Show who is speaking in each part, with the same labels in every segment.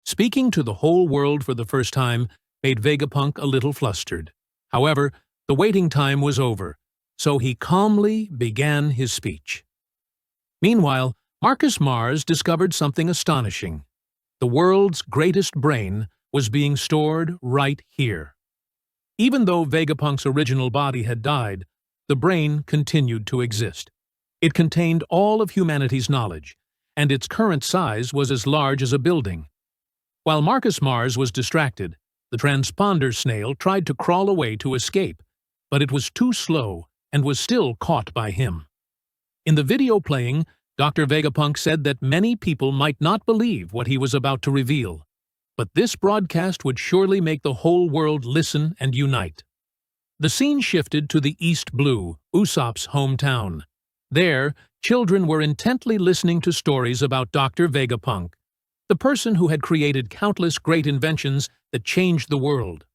Speaker 1: Speaking to the whole world for the first time made Vegapunk a little flustered. However, the waiting time was over, so he calmly began his speech. Meanwhile, Marcus Mars discovered something astonishing. The world's greatest brain was being stored right here. Even though Vegapunk's original body had died, the brain continued to exist. It contained all of humanity's knowledge, and its current size was as large as a building. While Marcus Mars was distracted, the transponder snail tried to crawl away to escape, but it was too slow and was still caught by him. In the video playing, Dr. Vegapunk said that many people might not believe what he was about to reveal, but this broadcast would surely make the whole world listen and unite. The scene shifted to the East Blue, Usopp's hometown. There, children were intently listening to stories about Dr. Vegapunk, the person who had created countless great inventions that changed the world.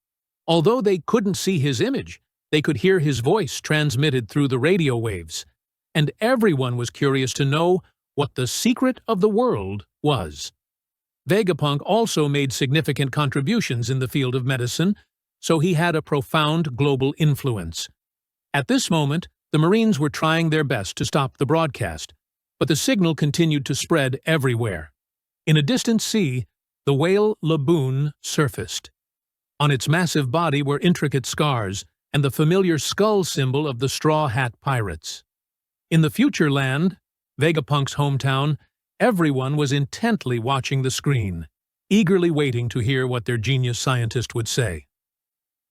Speaker 1: Although they couldn't see his image, they could hear his voice transmitted through the radio waves, and everyone was curious to know what the secret of the world was. Vegapunk also made significant contributions in the field of medicine, so he had a profound global influence. At this moment, the Marines were trying their best to stop the broadcast, but the signal continued to spread everywhere. In a distant sea, the whale Laboon surfaced. On its massive body were intricate scars and the familiar skull symbol of the Straw Hat Pirates. In the future land, Vegapunk's hometown, everyone was intently watching the screen, eagerly waiting to hear what their genius scientist would say.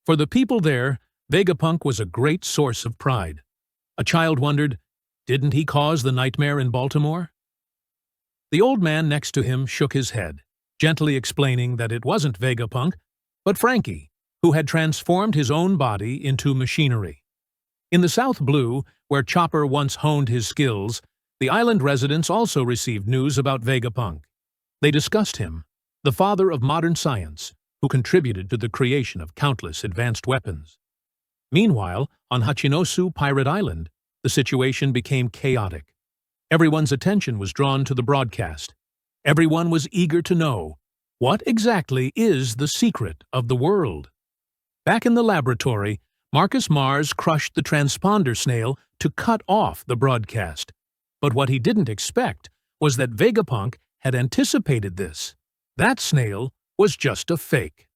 Speaker 1: For the people there, Vegapunk was a great source of pride. A child wondered, didn't he cause the nightmare in Baltimore? The old man next to him shook his head, gently explaining that it wasn't Vegapunk, but Frankie, who had transformed his own body into machinery. In the South Blue, where Chopper once honed his skills, the island residents also received news about Vegapunk. They discussed him, the father of modern science, who contributed to the creation of countless advanced weapons. Meanwhile, on Hachinosu Pirate Island, the situation became chaotic. Everyone's attention was drawn to the broadcast. Everyone was eager to know, what exactly is the secret of the world? Back in the laboratory, Marcus Mars crushed the transponder snail to cut off the broadcast. But what he didn't expect was that Vegapunk had anticipated this. That snail was just a fake.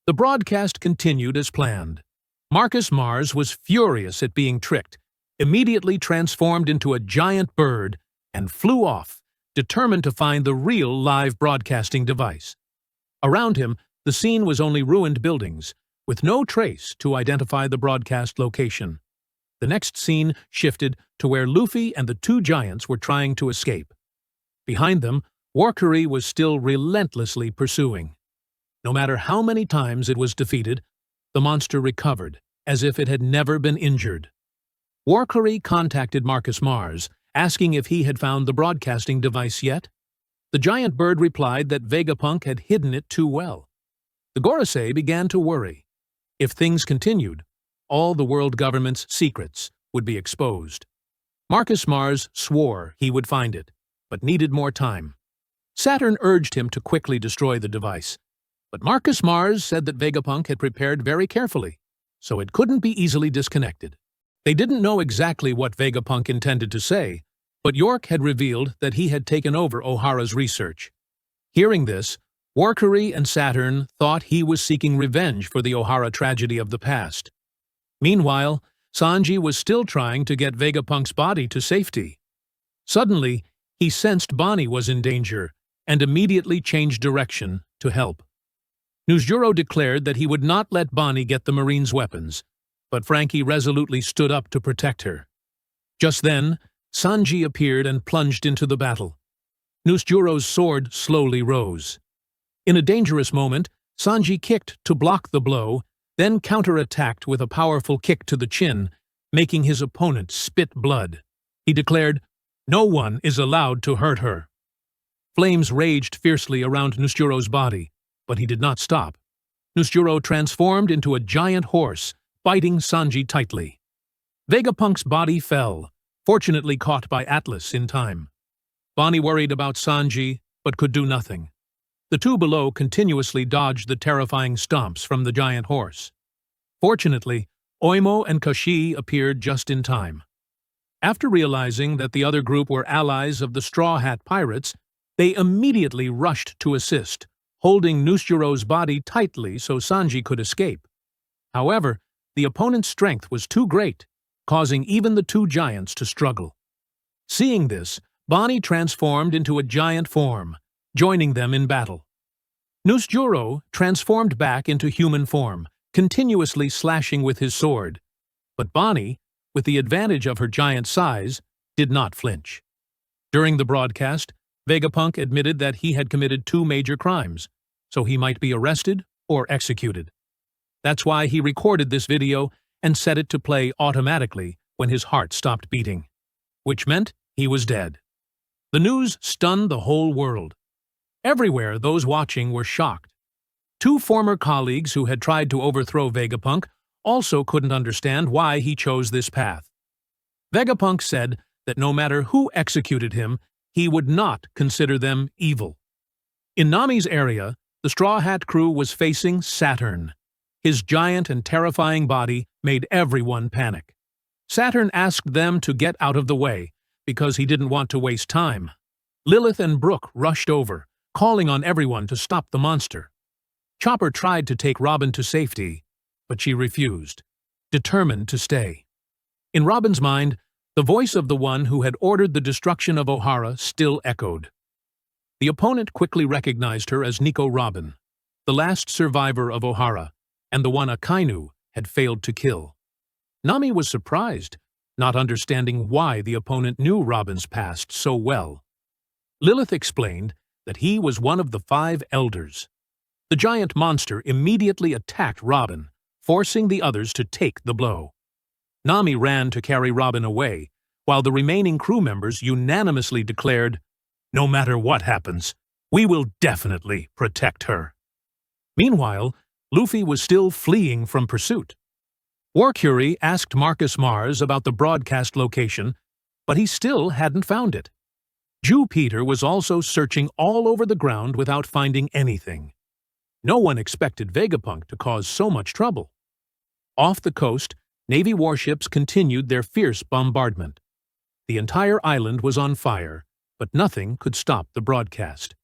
Speaker 1: The broadcast continued as planned. Marcus Mars was furious at being tricked, immediately transformed into a giant bird, and flew off, determined to find the real live broadcasting device. Around him, the scene was only ruined buildings, with no trace to identify the broadcast location. The next scene shifted to where Luffy and the two giants were trying to escape. Behind them, Warcurry was still relentlessly pursuing. No matter how many times it was defeated, the monster recovered, as if it had never been injured. Warcurry contacted Marcus Mars, asking if he had found the broadcasting device yet. The giant bird replied that Vegapunk had hidden it too well. The Gorosei began to worry. If things continued, all the world government's secrets would be exposed. Marcus Mars swore he would find it, but needed more time. Saturn urged him to quickly destroy the device, but Marcus Mars said that Vegapunk had prepared very carefully, so it couldn't be easily disconnected. They didn't know exactly what Vegapunk intended to say, but York had revealed that he had taken over Ohara's research. Hearing this, Warcurry and Saturn thought he was seeking revenge for the Ohara tragedy of the past. Meanwhile, Sanji was still trying to get Vegapunk's body to safety. Suddenly, he sensed Bonney was in danger and immediately changed direction to help. Nusjuro declared that he would not let Bonney get the Marine's weapons, but Frankie resolutely stood up to protect her. Just then, Sanji appeared and plunged into the battle. Nusjuro's sword slowly rose. In a dangerous moment, Sanji kicked to block the blow, then counterattacked with a powerful kick to the chin, making his opponent spit blood. He declared, "No one is allowed to hurt her." Flames raged fiercely around Nusjuro's body, but he did not stop. Nusjuro transformed into a giant horse, biting Sanji tightly. Vegapunk's body fell, fortunately caught by Atlas in time. Bonney worried about Sanji, but could do nothing. The two below continuously dodged the terrifying stomps from the giant horse. Fortunately, Oimo and Kashi appeared just in time. After realizing that the other group were allies of the Straw Hat Pirates, they immediately rushed to assist, holding Nusjuro's body tightly so Sanji could escape. However, the opponent's strength was too great, causing even the two giants to struggle. Seeing this, Bonney transformed into a giant form, joining them in battle. Nusjuro transformed back into human form, continuously slashing with his sword. But Bonney, with the advantage of her giant size, did not flinch. During the broadcast, Vegapunk admitted that he had committed 2 major crimes, so he might be arrested or executed. That's why he recorded this video and set it to play automatically when his heart stopped beating, which meant he was dead. The news stunned the whole world. Everywhere, those watching were shocked. 2 former colleagues who had tried to overthrow Vegapunk also couldn't understand why he chose this path. Vegapunk said that no matter who executed him, he would not consider them evil. In Nami's area, the Straw Hat crew was facing Saturn. His giant and terrifying body made everyone panic. Saturn asked them to get out of the way, because he didn't want to waste time. Lilith and Brook rushed over, calling on everyone to stop the monster. Chopper tried to take Robin to safety, but she refused, determined to stay. In Robin's mind, the voice of the one who had ordered the destruction of Ohara still echoed. The opponent quickly recognized her as Nico Robin, the last survivor of Ohara, and the one Akainu had failed to kill. Nami was surprised, not understanding why the opponent knew Robin's past so well. Lilith explained that he was one of the 5 elders. The giant monster immediately attacked Robin, forcing the others to take the blow. Nami ran to carry Robin away, while the remaining crew members unanimously declared, "No matter what happens, we will definitely protect her." Meanwhile, Luffy was still fleeing from pursuit. Warcury asked Marcus Mars about the broadcast location, but he still hadn't found it. Jew Peter was also searching all over the ground without finding anything. No one expected Vegapunk to cause so much trouble. Off the coast, Navy warships continued their fierce bombardment. The entire island was on fire, but nothing could stop the broadcast.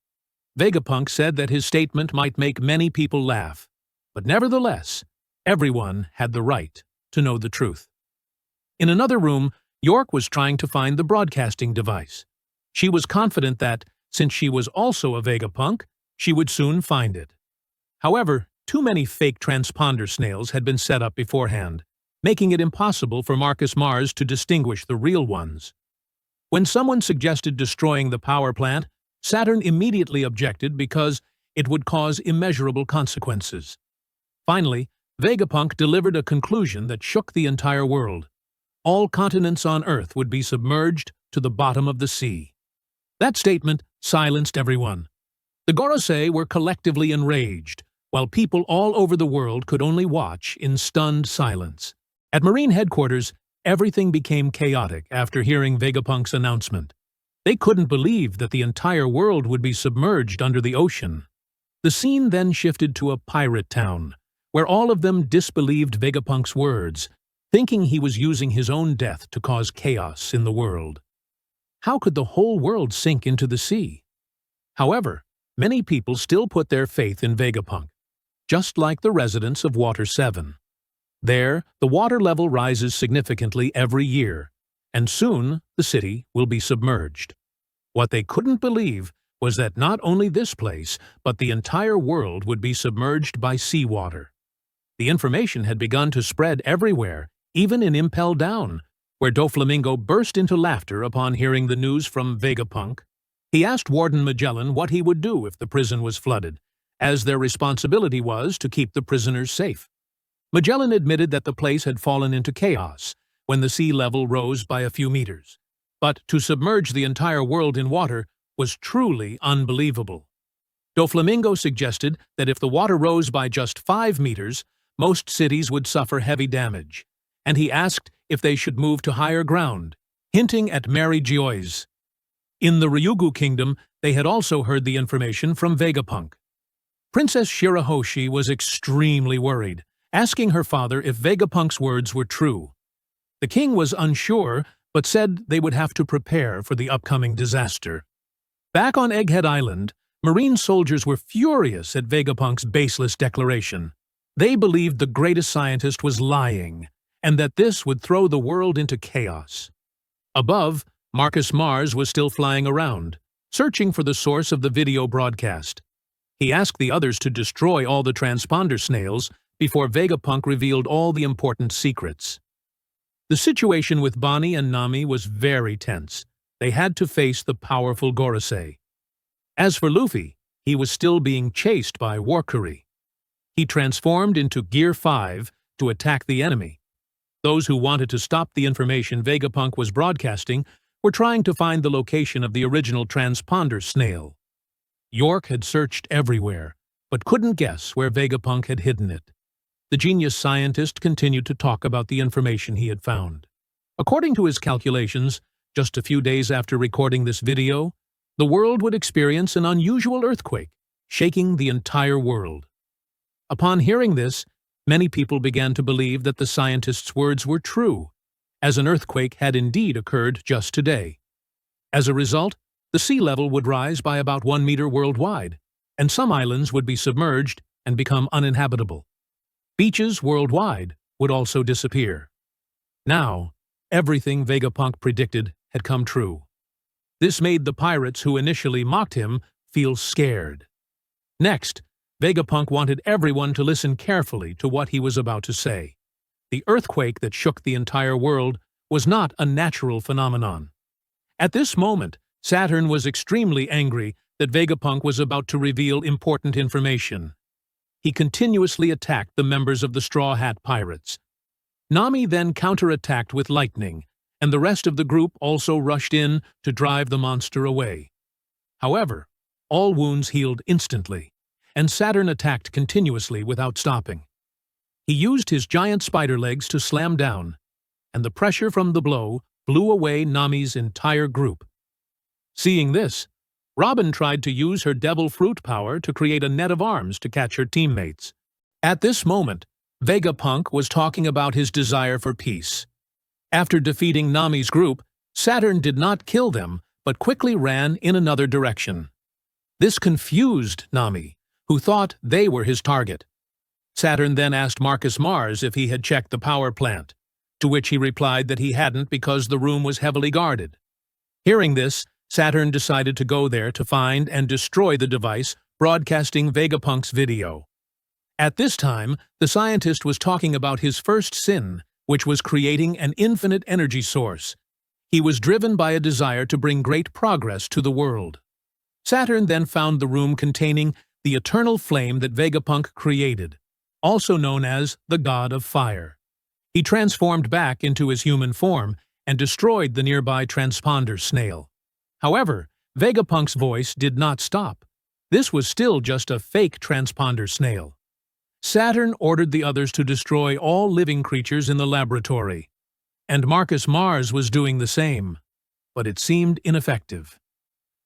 Speaker 1: Vegapunk said that his statement might make many people laugh, but nevertheless, everyone had the right to know the truth. In another room, York was trying to find the broadcasting device. She was confident that, since she was also a Vegapunk, she would soon find it. However, too many fake transponder snails had been set up beforehand, making it impossible for Marcus Mars to distinguish the real ones. When someone suggested destroying the power plant, Saturn immediately objected because it would cause immeasurable consequences. Finally, Vegapunk delivered a conclusion that shook the entire world. All continents on Earth would be submerged to the bottom of the sea. That statement silenced everyone. The Gorosei were collectively enraged, while people all over the world could only watch in stunned silence. At Marine headquarters, everything became chaotic after hearing Vegapunk's announcement. They couldn't believe that the entire world would be submerged under the ocean. The scene then shifted to a pirate town, where all of them disbelieved Vegapunk's words, thinking he was using his own death to cause chaos in the world. How could the whole world sink into the sea? However, many people still put their faith in Vegapunk, just like the residents of Water 7. There, the water level rises significantly every year, and soon the city will be submerged. What they couldn't believe was that not only this place, but the entire world would be submerged by seawater. The information had begun to spread everywhere, even in Impel Down, where Doflamingo burst into laughter upon hearing the news from Vegapunk. He asked Warden Magellan what he would do if the prison was flooded, as their responsibility was to keep the prisoners safe. Magellan admitted that the place had fallen into chaos when the sea level rose by a few meters, but to submerge the entire world in water was truly unbelievable. Doflamingo suggested that if the water rose by just 5 meters, most cities would suffer heavy damage, and he asked if they should move to higher ground, hinting at Mary Geoise. In the Ryugu Kingdom, they had also heard the information from Vegapunk. Princess Shirahoshi was extremely worried, asking her father if Vegapunk's words were true. The king was unsure, but said they would have to prepare for the upcoming disaster. Back on Egghead Island, Marine soldiers were furious at Vegapunk's baseless declaration. They believed the greatest scientist was lying, and that this would throw the world into chaos. Above, Marcus Mars was still flying around, searching for the source of the video broadcast. He asked the others to destroy all the transponder snails before Vegapunk revealed all the important secrets. The situation with Bonney and Nami was very tense. They had to face the powerful Gorose. As for Luffy, he was still being chased by Warkuri. He transformed into Gear 5 to attack the enemy. Those who wanted to stop the information Vegapunk was broadcasting were trying to find the location of the original transponder snail. York had searched everywhere, but couldn't guess where Vegapunk had hidden it. The genius scientist continued to talk about the information he had found. According to his calculations, just a few days after recording this video, the world would experience an unusual earthquake, shaking the entire world. Upon hearing this, many people began to believe that the scientist's words were true, as an earthquake had indeed occurred just today. As a result, the sea level would rise by about 1 meter worldwide, and some islands would be submerged and become uninhabitable. Beaches worldwide would also disappear. Now, everything Vegapunk predicted had come true. This made the pirates who initially mocked him feel scared. Next, Vegapunk wanted everyone to listen carefully to what he was about to say. The earthquake that shook the entire world was not a natural phenomenon. At this moment, Saturn was extremely angry that Vegapunk was about to reveal important information. He continuously attacked the members of the Straw Hat Pirates. Nami then counterattacked with lightning, and the rest of the group also rushed in to drive the monster away. However, all wounds healed instantly, and Saturn attacked continuously without stopping. He used his giant spider legs to slam down, and the pressure from the blow blew away Nami's entire group. Seeing this, Robin tried to use her devil fruit power to create a net of arms to catch her teammates. At this moment, Vegapunk was talking about his desire for peace. After defeating Nami's group, Saturn did not kill them, but quickly ran in another direction. This confused Nami, who thought they were his target. Saturn then asked Marcus Mars if he had checked the power plant, to which he replied that he hadn't because the room was heavily guarded. Hearing this, Saturn decided to go there to find and destroy the device broadcasting Vegapunk's video. At this time, the scientist was talking about his first sin, which was creating an infinite energy source. He was driven by a desire to bring great progress to the world. Saturn then found the room containing the eternal flame that Vegapunk created, also known as the God of Fire. He transformed back into his human form and destroyed the nearby transponder snail. However, Vegapunk's voice did not stop. This was still just a fake transponder snail. Saturn ordered the others to destroy all living creatures in the laboratory, and Marcus Mars was doing the same, but it seemed ineffective.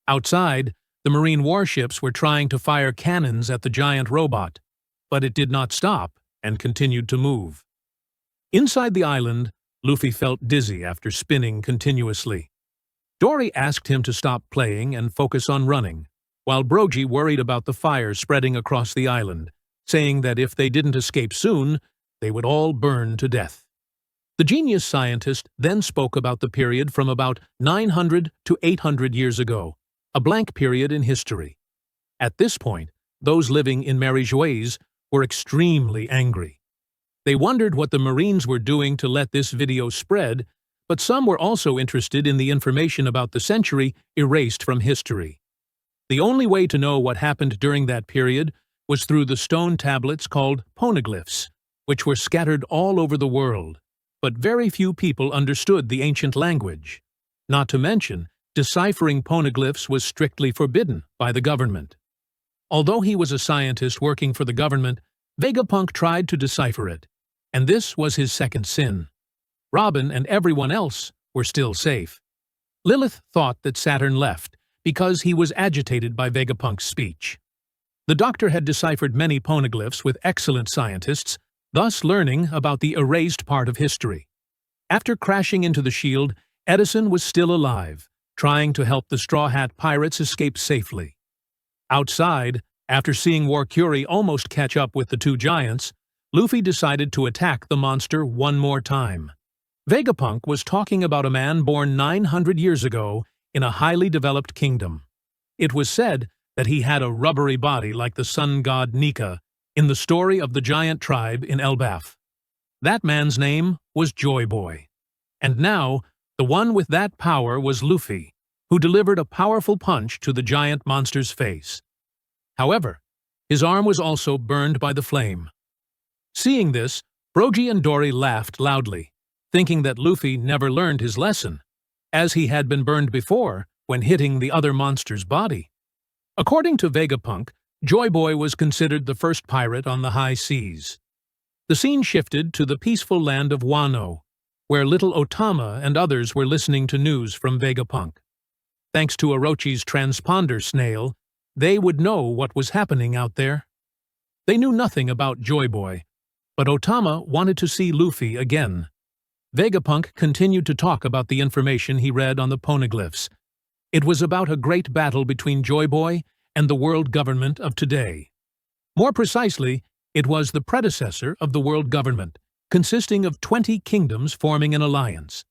Speaker 1: Outside, the marine warships were trying to fire cannons at the giant robot, but it did not stop and continued to move. Inside the island, Luffy felt dizzy after spinning continuously. Dorry asked him to stop playing and focus on running, while Brogy worried about the fire spreading across the island, saying that if they didn't escape soon, they would all burn to death. The genius scientist then spoke about the period from about 900 to 800 years ago, a blank period in history. At this point, those living in Marie-Jouise were extremely angry. They wondered what the Marines were doing to let this video spread, but some were also interested in the information about the century erased from history. The only way to know what happened during that period was through the stone tablets called poneglyphs, which were scattered all over the world, but very few people understood the ancient language. Not to mention, deciphering poneglyphs was strictly forbidden by the government. Although he was a scientist working for the government, Vegapunk tried to decipher it, and this was his second sin. Robin and everyone else were still safe. Lilith thought that Saturn left because he was agitated by Vegapunk's speech. The doctor had deciphered many poneglyphs with excellent scientists, thus learning about the erased part of history. After crashing into the shield, Edison was still alive, trying to help the Straw Hat pirates escape safely. Outside, after seeing Warcury almost catch up with the two giants, Luffy decided to attack the monster one more time. Vegapunk was talking about a man born 900 years ago in a highly developed kingdom. It was said that he had a rubbery body like the Sun God Nika in the story of the giant tribe in Elbaf. That man's name was Joy Boy. And now, the one with that power was Luffy, who delivered a powerful punch to the giant monster's face. However, his arm was also burned by the flame. Seeing this, Brogy and Dorry laughed loudly, thinking that Luffy never learned his lesson, as he had been burned before when hitting the other monster's body. According to Vegapunk, Joy Boy was considered the first pirate on the high seas. The scene shifted to the peaceful land of Wano, where little Otama and others were listening to news from Vegapunk. Thanks to Orochi's transponder snail, they would know what was happening out there. They knew nothing about Joy Boy, but Otama wanted to see Luffy again. Vegapunk continued to talk about the information he read on the poneglyphs. It was about a great battle between Joy Boy and the world government of today. More precisely, it was the predecessor of the world government, consisting of 20 kingdoms forming an alliance.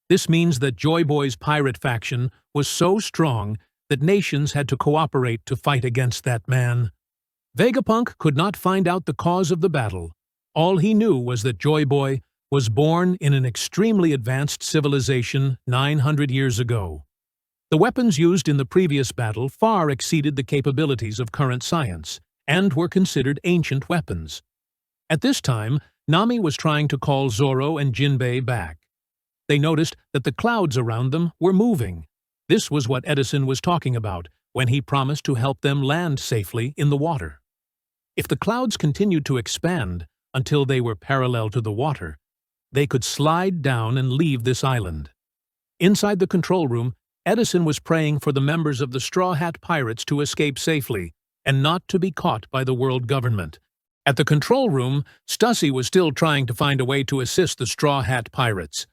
Speaker 1: This means that Joy Boy's pirate faction was so strong that nations had to cooperate to fight against that man. Vegapunk could not find out the cause of the battle. All he knew was that Joy Boy was born in an extremely advanced civilization 900 years ago. The weapons used in the previous battle far exceeded the capabilities of current science, and were considered ancient weapons. At this time, Nami was trying to call Zoro and Jinbei back. They noticed that the clouds around them were moving. This was what Edison was talking about when he promised to help them land safely in the water. If the clouds continued to expand until they were parallel to the water, they could slide down and leave this island. Inside the control room, Edison was praying for the members of the Straw Hat Pirates to escape safely and not to be caught by the world government. At the control room, Stussy was still trying to find a way to assist the Straw Hat Pirates.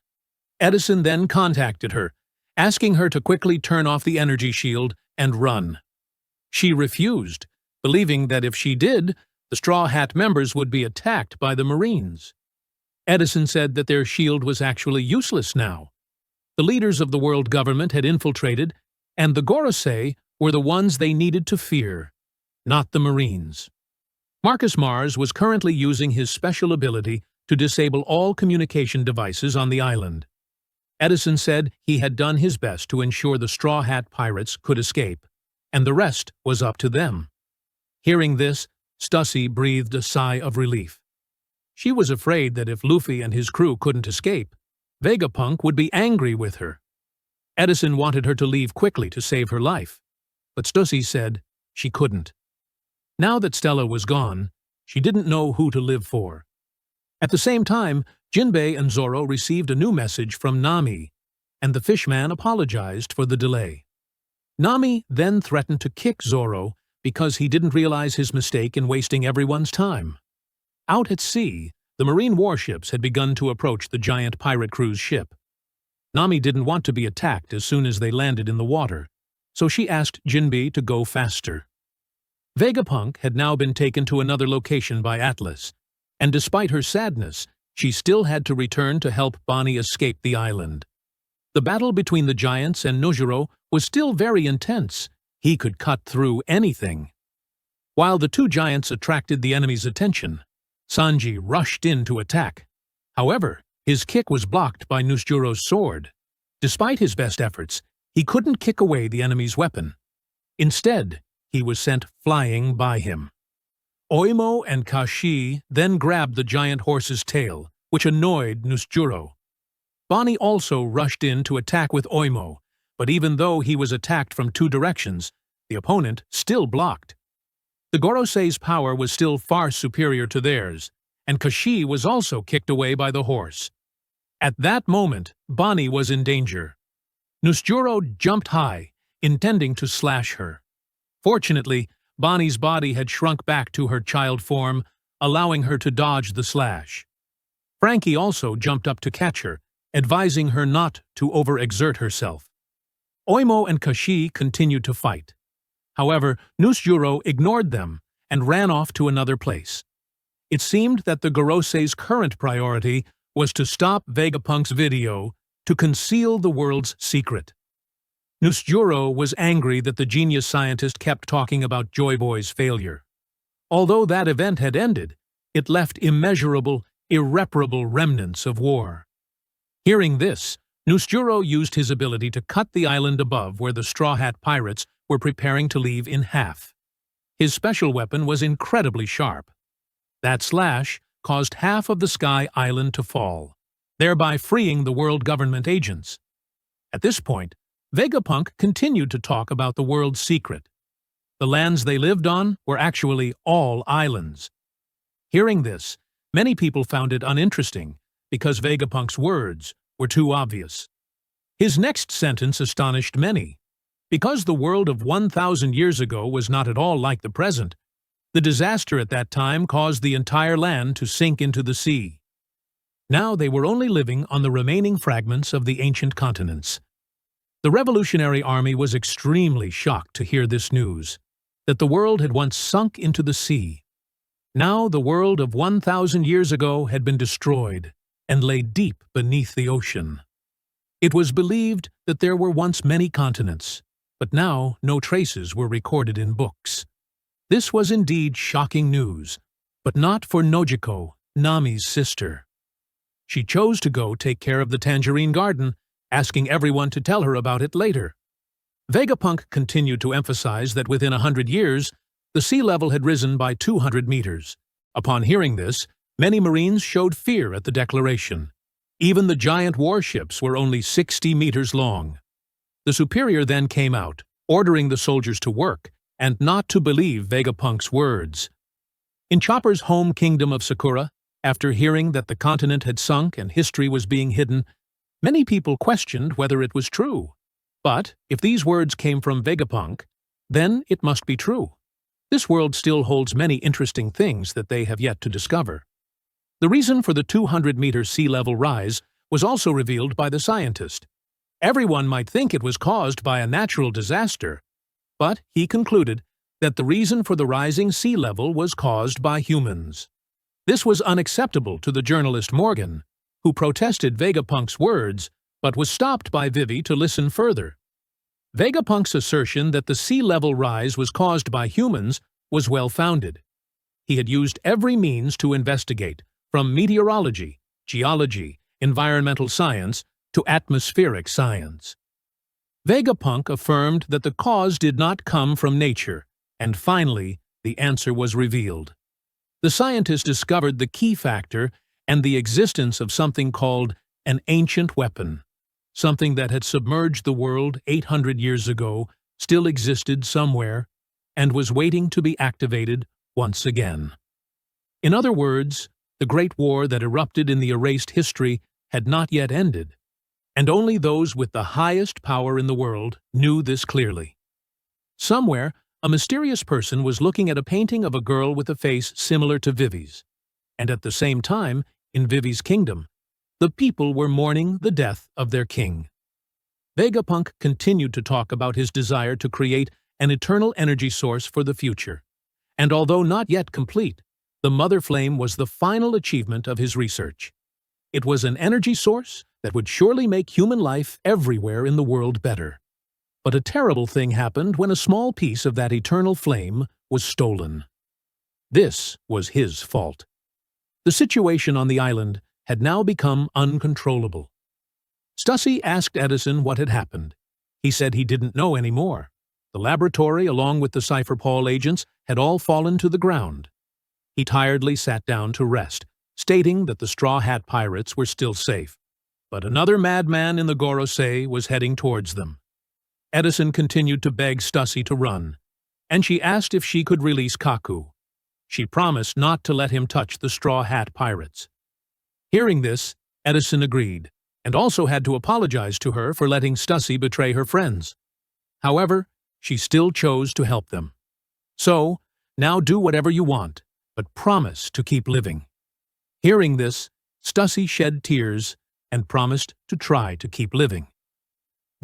Speaker 1: Edison then contacted her, asking her to quickly turn off the energy shield and run. She refused, believing that if she did, the Straw Hat members would be attacked by the Marines. Edison said that their shield was actually useless now. The leaders of the world government had infiltrated, and the Gorosei were the ones they needed to fear, not the Marines. Marcus Mars was currently using his special ability to disable all communication devices on the island. Edison said he had done his best to ensure the Straw Hat Pirates could escape, and the rest was up to them. Hearing this, Stussy breathed a sigh of relief. She was afraid that if Luffy and his crew couldn't escape, Vegapunk would be angry with her. Edison wanted her to leave quickly to save her life, but Stussy said she couldn't. Now that Stella was gone, she didn't know who to live for. At the same time, Jinbei and Zoro received a new message from Nami, and the fishman apologized for the delay. Nami then threatened to kick Zoro because he didn't realize his mistake in wasting everyone's time. Out at sea, the marine warships had begun to approach the giant pirate crew's ship. Nami didn't want to be attacked as soon as they landed in the water, so she asked Jinbei to go faster. Vegapunk had now been taken to another location by Atlas, and despite her sadness, she still had to return to help Bonney escape the island. The battle between the giants and Nusjuro was still very intense. He could cut through anything. While the two giants attracted the enemy's attention, Sanji rushed in to attack. However, his kick was blocked by Nusjuro's sword. Despite his best efforts, he couldn't kick away the enemy's weapon. Instead, he was sent flying by him. Oimo and Kashi then grabbed the giant horse's tail, which annoyed Nusjuro. Bonney also rushed in to attack with Oimo, but even though he was attacked from two directions, the opponent still blocked. The Gorosei's power was still far superior to theirs, and Kashi was also kicked away by the horse. At that moment, Bonney was in danger. Nusjuro jumped high, intending to slash her. Fortunately, Bonney's body had shrunk back to her child form, allowing her to dodge the slash. Frankie also jumped up to catch her, advising her not to overexert herself. Oimo and Kashi continued to fight. However, Nusjuro ignored them and ran off to another place. It seemed that the Gorose's current priority was to stop Vegapunk's video to conceal the world's secret. Nusjuro was angry that the genius scientist kept talking about Joy Boy's failure. Although that event had ended, it left immeasurable, irreparable remnants of war. Hearing this, Nusjuro used his ability to cut the island above where the Straw Hat pirates were preparing to leave in half. His special weapon was incredibly sharp. That slash caused half of the Sky Island to fall, thereby freeing the world government agents. At this point, Vegapunk continued to talk about the world's secret. The lands they lived on were actually all islands. Hearing this, many people found it uninteresting because Vegapunk's words were too obvious. His next sentence astonished many. Because the world of 1,000 years ago was not at all like the present, the disaster at that time caused the entire land to sink into the sea. Now they were only living on the remaining fragments of the ancient continents. The Revolutionary Army was extremely shocked to hear this news, that the world had once sunk into the sea. Now the world of 1,000 years ago had been destroyed and lay deep beneath the ocean. It was believed that there were once many continents, but now no traces were recorded in books. This was indeed shocking news, but not for Nojiko, Nami's sister. She chose to go take care of the Tangerine Garden, asking everyone to tell her about it later. Vegapunk continued to emphasize that within 100 years, the sea level had risen by 200 meters. Upon hearing this, many Marines showed fear at the declaration. Even the giant warships were only 60 meters long. The superior then came out, ordering the soldiers to work and not to believe Vegapunk's words. In Chopper's home kingdom of Sakura, after hearing that the continent had sunk and history was being hidden, many people questioned whether it was true. But if these words came from Vegapunk, then it must be true. This world still holds many interesting things that they have yet to discover. The reason for the 200-meter sea level rise was also revealed by the scientist. Everyone might think it was caused by a natural disaster, but he concluded that the reason for the rising sea level was caused by humans. This was unacceptable to the journalist Morgan, who protested Vegapunk's words, but was stopped by Vivi to listen further. Vegapunk's assertion that the sea level rise was caused by humans was well-founded. He had used every means to investigate, from meteorology, geology, environmental science, to atmospheric science. Vegapunk affirmed that the cause did not come from nature, and finally, the answer was revealed. The scientist discovered the key factor and the existence of something called an ancient weapon. Something that had submerged the world 800 years ago still existed somewhere and was waiting to be activated once again. In other words, the Great War that erupted in the erased history had not yet ended, and only those with the highest power in the world knew this clearly. Somewhere, a mysterious person was looking at a painting of a girl with a face similar to Vivi's, and at the same time, in Vivi's kingdom, the people were mourning the death of their king. Vegapunk continued to talk about his desire to create an eternal energy source for the future, and although not yet complete, the Mother Flame was the final achievement of his research. It was an energy source that would surely make human life everywhere in the world better. But a terrible thing happened when a small piece of that eternal flame was stolen. This was his fault. The situation on the island had now become uncontrollable. Stussy asked Edison what had happened. He said he didn't know anymore. The laboratory, along with the Cypher Paul agents, had all fallen to the ground. He tiredly sat down to rest, stating that the Straw Hat pirates were still safe. But another madman in the Gorose was heading towards them. Edison continued to beg Stussy to run, and she asked if she could release Kaku. She promised not to let him touch the Straw Hat pirates. Hearing this, Edison agreed, and also had to apologize to her for letting Stussy betray her friends. However, she still chose to help them. So, now do whatever you want, but promise to keep living." Hearing this, Stussy shed tears and promised to try to keep living.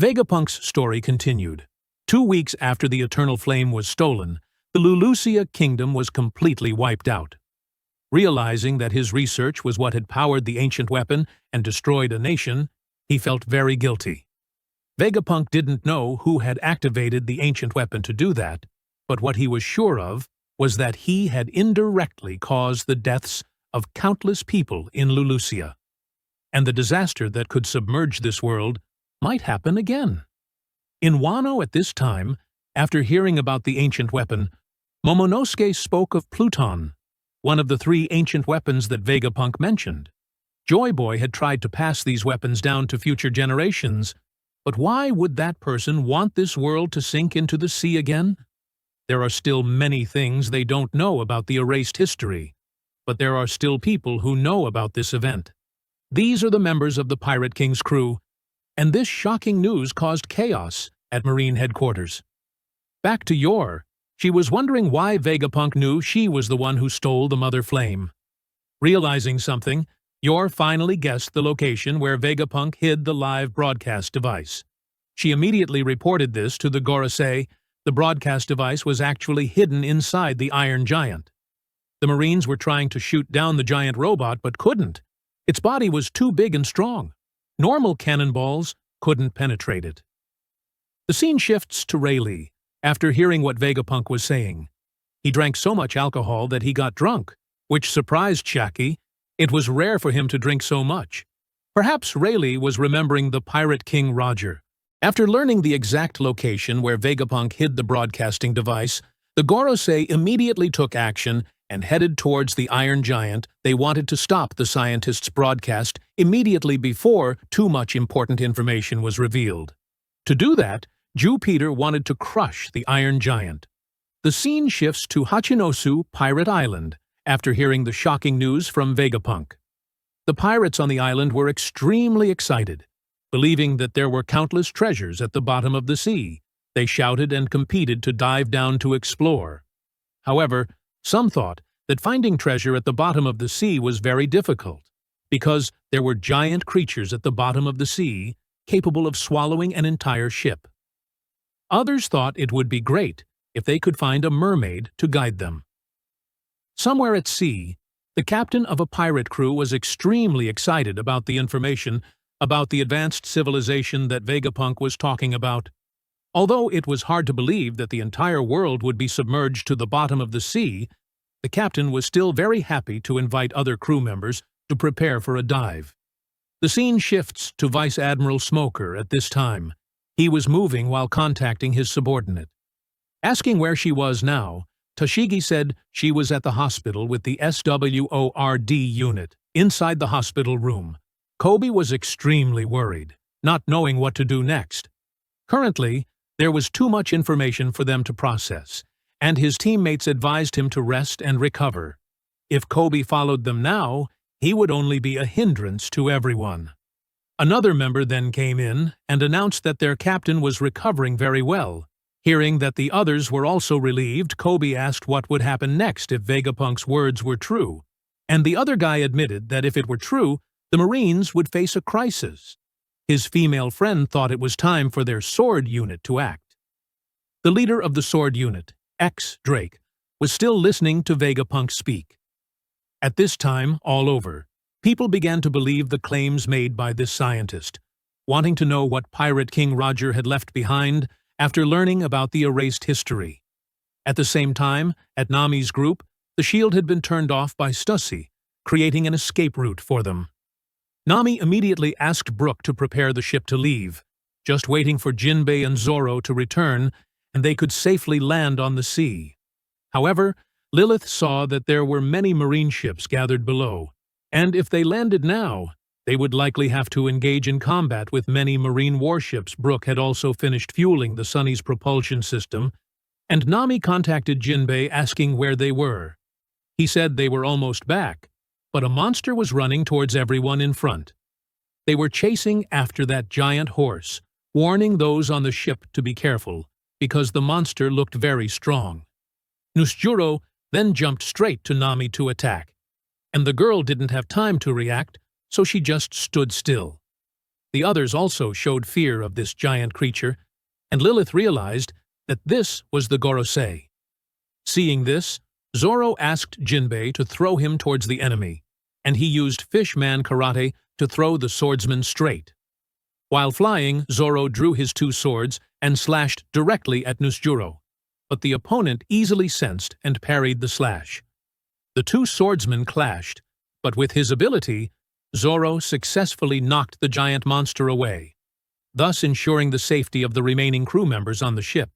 Speaker 1: Vegapunk's story continued. 2 weeks after the Eternal Flame was stolen, the Lulusia kingdom was completely wiped out. Realizing that his research was what had powered the ancient weapon and destroyed a nation, he felt very guilty. Vegapunk didn't know who had activated the ancient weapon to do that, but what he was sure of was that he had indirectly caused the deaths of countless people in Lulusia. And the disaster that could submerge this world might happen again. In Wano at this time, after hearing about the ancient weapon, Momonosuke spoke of Pluton, one of the 3 ancient weapons that Vegapunk mentioned. Joy Boy had tried to pass these weapons down to future generations, but why would that person want this world to sink into the sea again? There are still many things they don't know about the erased history, but there are still people who know about this event. These are the members of the Pirate King's crew, and this shocking news caused chaos at Marine headquarters. Back to Yor, she was wondering why Vegapunk knew she was the one who stole the Mother Flame. Realizing something, Yor finally guessed the location where Vegapunk hid the live broadcast device. She immediately reported this to the Gorosei. The broadcast device was actually hidden inside the Iron Giant. The Marines were trying to shoot down the giant robot but couldn't. Its body was too big and strong. Normal cannonballs couldn't penetrate it. The scene shifts to Rayleigh after hearing what Vegapunk was saying. He drank so much alcohol that he got drunk, which surprised Shaki. It was rare for him to drink so much. Perhaps Rayleigh was remembering the Pirate King Roger. After learning the exact location where Vegapunk hid the broadcasting device, the Gorosei immediately took action and headed towards the Iron Giant. They wanted to stop the scientist's broadcast immediately before too much important information was revealed. To do that, Jupiter wanted to crush the Iron Giant. The scene shifts to Hachinosu Pirate Island after hearing the shocking news from Vegapunk. The pirates on the island were extremely excited. Believing that there were countless treasures at the bottom of the sea, they shouted and competed to dive down to explore. However, some thought that finding treasure at the bottom of the sea was very difficult, because there were giant creatures at the bottom of the sea capable of swallowing an entire ship. Others thought it would be great if they could find a mermaid to guide them. Somewhere at sea, the captain of a pirate crew was extremely excited about the information about the advanced civilization that Vegapunk was talking about. Although it was hard to believe that the entire world would be submerged to the bottom of the sea, the captain was still very happy to invite other crew members to prepare for a dive. The scene shifts to Vice Admiral Smoker at this time. He was moving while contacting his subordinate. Asking where she was now, Toshigi said she was at the hospital with the SWORD unit. Inside the hospital room, Kobe was extremely worried, not knowing what to do next. Currently, there was too much information for them to process, and his teammates advised him to rest and recover. If Kobe followed them now, he would only be a hindrance to everyone. Another member then came in and announced that their captain was recovering very well. Hearing that the others were also relieved, Kobe asked what would happen next if Vegapunk's words were true, and the other guy admitted that if it were true, the Marines would face a crisis. His female friend thought it was time for their sword unit to act. The leader of the sword unit, X. Drake, was still listening to Vegapunk speak. At this time, all over, people began to believe the claims made by this scientist, wanting to know what Pirate King Roger had left behind after learning about the erased history. At the same time, at Nami's group, the shield had been turned off by Stussy, creating an escape route for them. Nami immediately asked Brook to prepare the ship to leave, just waiting for Jinbei and Zoro to return, and they could safely land on the sea. However, Lilith saw that there were many marine ships gathered below, and if they landed now, they would likely have to engage in combat with many marine warships. Brook had also finished fueling the Sunny's propulsion system, and Nami contacted Jinbei asking where they were. He said they were almost back, but a monster was running towards everyone in front. They were chasing after that giant horse, warning those on the ship to be careful, because the monster looked very strong. Nusjuro then jumped straight to Nami to attack, and the girl didn't have time to react, so she just stood still. The others also showed fear of this giant creature, and Lilith realized that this was the Gorosei. Seeing this, Zoro asked Jinbei to throw him towards the enemy, and he used Fishman Karate to throw the swordsman straight. While flying, Zoro drew his two swords and slashed directly at Nusjuro, but the opponent easily sensed and parried the slash. The two swordsmen clashed, but with his ability, Zoro successfully knocked the giant monster away, thus ensuring the safety of the remaining crew members on the ship.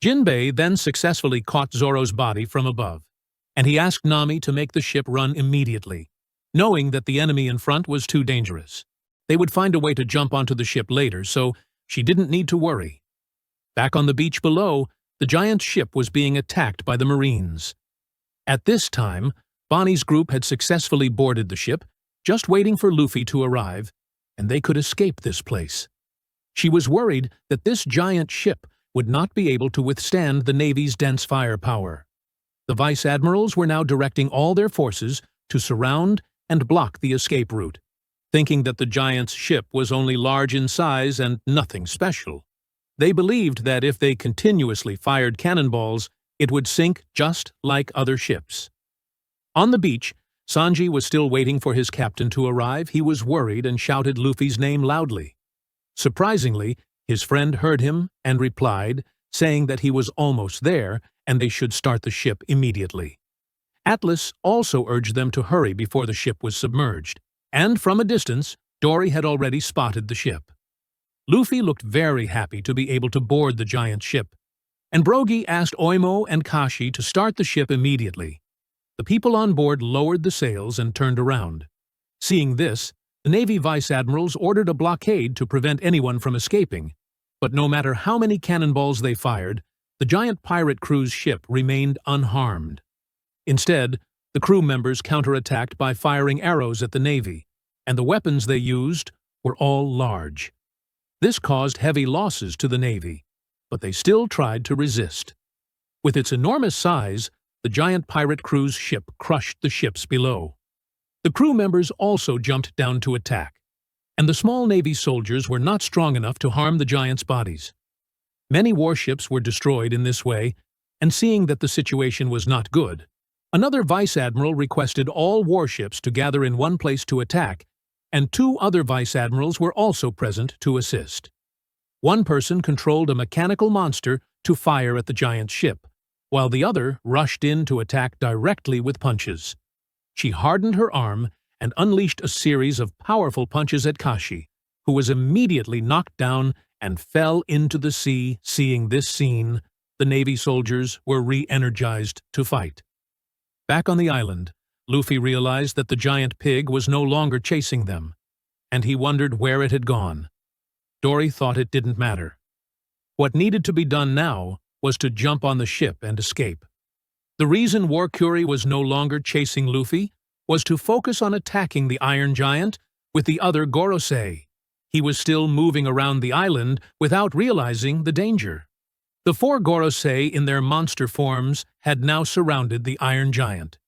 Speaker 1: Jinbei then successfully caught Zoro's body from above, and he asked Nami to make the ship run immediately, knowing that the enemy in front was too dangerous. They would find a way to jump onto the ship later, so she didn't need to worry. Back on the beach below, the giant ship was being attacked by the Marines. At this time, Bonney's group had successfully boarded the ship, just waiting for Luffy to arrive, and they could escape this place. She was worried that this giant ship would not be able to withstand the Navy's dense firepower. The vice admirals were now directing all their forces to surround and block the escape route, thinking that the giant's ship was only large in size and nothing special. They believed that if they continuously fired cannonballs, it would sink just like other ships. On the beach, Sanji was still waiting for his captain to arrive. He was worried and shouted Luffy's name loudly. Surprisingly, his friend heard him and replied, saying that he was almost there and they should start the ship immediately. Atlas also urged them to hurry before the ship was submerged, and from a distance, Dorry had already spotted the ship. Luffy looked very happy to be able to board the giant ship, and Brogy asked Oimo and Kashi to start the ship immediately. The people on board lowered the sails and turned around. Seeing this, the Navy vice admirals ordered a blockade to prevent anyone from escaping, but no matter how many cannonballs they fired, the giant pirate crew's ship remained unharmed. Instead, the crew members counterattacked by firing arrows at the Navy, and the weapons they used were all large. This caused heavy losses to the Navy, but they still tried to resist. With its enormous size, the giant pirate crew's ship crushed the ships below. The crew members also jumped down to attack, and the small Navy soldiers were not strong enough to harm the giants' bodies. Many warships were destroyed in this way, and seeing that the situation was not good, another vice admiral requested all warships to gather in one place to attack, and two other vice admirals were also present to assist. One person controlled a mechanical monster to fire at the giant ship, while the other rushed in to attack directly with punches. She hardened her arm and unleashed a series of powerful punches at Kashi, who was immediately knocked down and fell into the sea. Seeing this scene, the Navy soldiers were re-energized to fight. Back on the island, Luffy realized that the giant pig was no longer chasing them, and he wondered where it had gone. Dorry thought it didn't matter. What needed to be done now was to jump on the ship and escape. The reason War Curie was no longer chasing Luffy was to focus on attacking the Iron Giant with the other Gorosei. He was still moving around the island without realizing the danger. The four Gorosei in their monster forms had now surrounded the Iron Giant.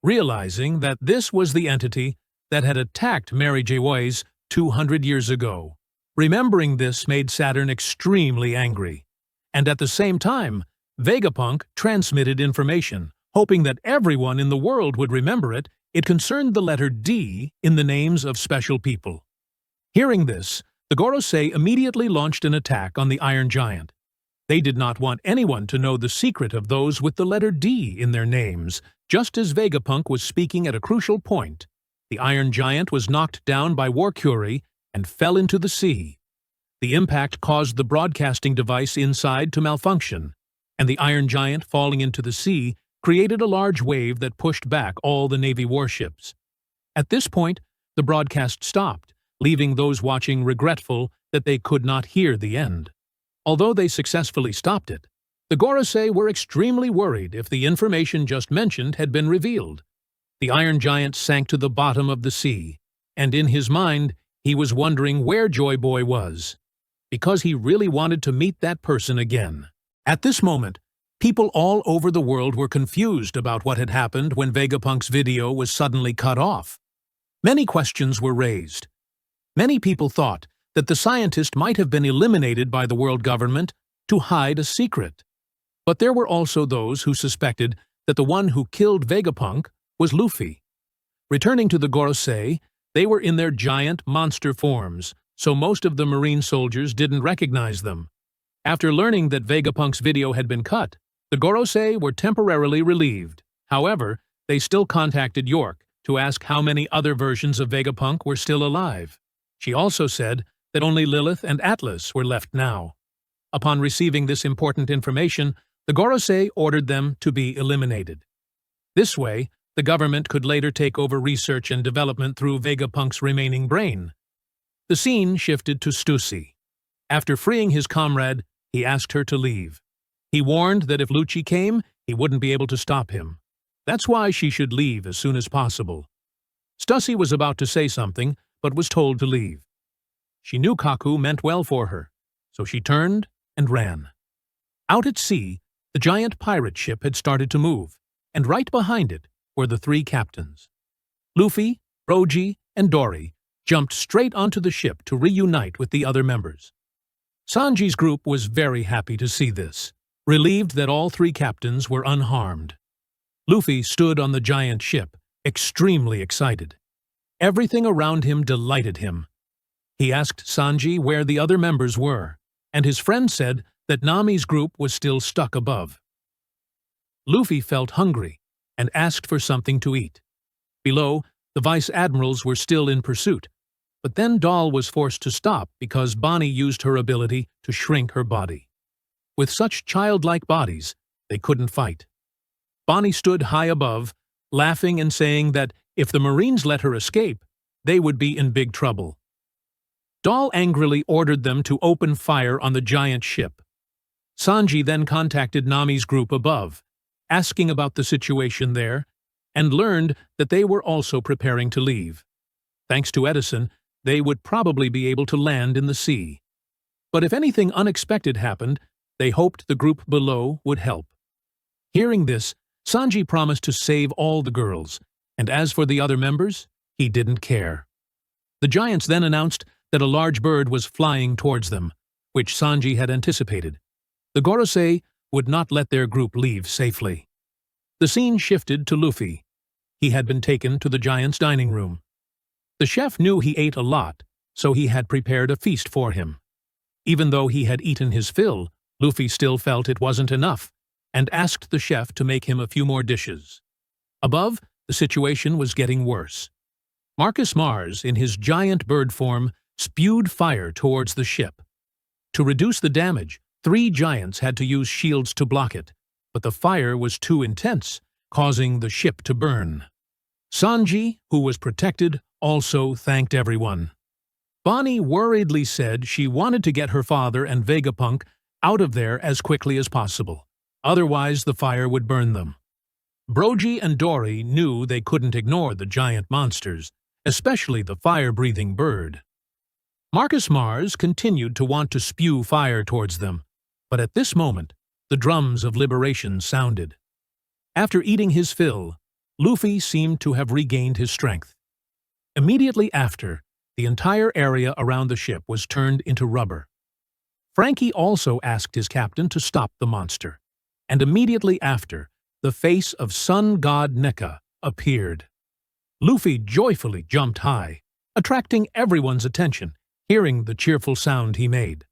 Speaker 1: Realizing that this was the entity that had attacked Mary Jawoy's 200 years ago. Remembering this made Saturn extremely angry, and at the same time, Vegapunk transmitted information, hoping that everyone in the world would remember it. It concerned the letter D in the names of special people. Hearing this, the Gorosei immediately launched an attack on the Iron Giant. They did not want anyone to know the secret of those with the letter D in their names. Just as Vegapunk was speaking at a crucial point, the Iron Giant was knocked down by War Curie and fell into the sea. The impact caused the broadcasting device inside to malfunction, and the Iron Giant falling into the sea created a large wave that pushed back all the Navy warships. At this point, the broadcast stopped, leaving those watching regretful that they could not hear the end. Although they successfully stopped it, the Gorosei were extremely worried if the information just mentioned had been revealed. The Iron Giant sank to the bottom of the sea, and in his mind, he was wondering where Joy Boy was, because he really wanted to meet that person again. At this moment, People all over the world were confused about what had happened when Vegapunk's video was suddenly cut off. Many questions were raised. Many people thought that the scientist might have been eliminated by the world government to hide a secret. But there were also those who suspected that the one who killed Vegapunk was Luffy. Returning to the Gorosei, they were in their giant monster forms, so most of the marine soldiers didn't recognize them. After learning that Vegapunk's video had been cut, the Gorosei were temporarily relieved. However, they still contacted York to ask how many other versions of Vegapunk were still alive. She also said that only Lilith and Atlas were left now. Upon receiving this important information, the Gorosei ordered them to be eliminated. This way, the government could later take over research and development through Vegapunk's remaining brain. The scene shifted to Stussy. After freeing his comrade, he asked her to leave. He warned that if Lucci came, he wouldn't be able to stop him. That's why she should leave as soon as possible. Stussy was about to say something, but was told to leave. She knew Kaku meant well for her, so she turned and ran. Out at sea, the giant pirate ship had started to move, and right behind it were the three captains. Luffy, Brogy, and Dorry jumped straight onto the ship to reunite with the other members. Sanji's group was very happy to see this, relieved that all three captains were unharmed. Luffy stood on the giant ship, extremely excited. Everything around him delighted him. He asked Sanji where the other members were, and his friend said that Nami's group was still stuck above. Luffy felt hungry and asked for something to eat. Below, the vice admirals were still in pursuit, but then Doll was forced to stop because Bonney used her ability to shrink her body. With such childlike bodies, they couldn't fight. Bonney stood high above, laughing and saying that if the Marines let her escape, they would be in big trouble. Doll angrily ordered them to open fire on the giant ship. Sanji then contacted Nami's group above, asking about the situation there, and learned that they were also preparing to leave. Thanks to Edison, they would probably be able to land in the sea. But if anything unexpected happened, they hoped the group below would help. Hearing this, Sanji promised to save all the girls, and as for the other members, he didn't care. The giants then announced that a large bird was flying towards them, which Sanji had anticipated. The Gorosei would not let their group leave safely. The scene shifted to Luffy. He had been taken to the giant's dining room. The chef knew he ate a lot, so he had prepared a feast for him. Even though he had eaten his fill, Luffy still felt it wasn't enough, and asked the chef to make him a few more dishes. Above, the situation was getting worse. Marcus Mars, in his giant bird form, spewed fire towards the ship. To reduce the damage, 3 giants had to use shields to block it, but the fire was too intense, causing the ship to burn. Sanji, who was protected, also thanked everyone. Bonney worriedly said she wanted to get her father and Vegapunk out of there as quickly as possible. Otherwise, the fire would burn them. Brogy and Dorry knew they couldn't ignore the giant monsters, especially the fire-breathing bird. Marcus Mars continued to want to spew fire towards them, but at this moment, the drums of liberation sounded. After eating his fill, Luffy seemed to have regained his strength. Immediately after, the entire area around the ship was turned into rubber. Frankie also asked his captain to stop the monster, and immediately after, the face of Sun God Nika appeared. Luffy joyfully jumped high, attracting everyone's attention, hearing the cheerful sound he made.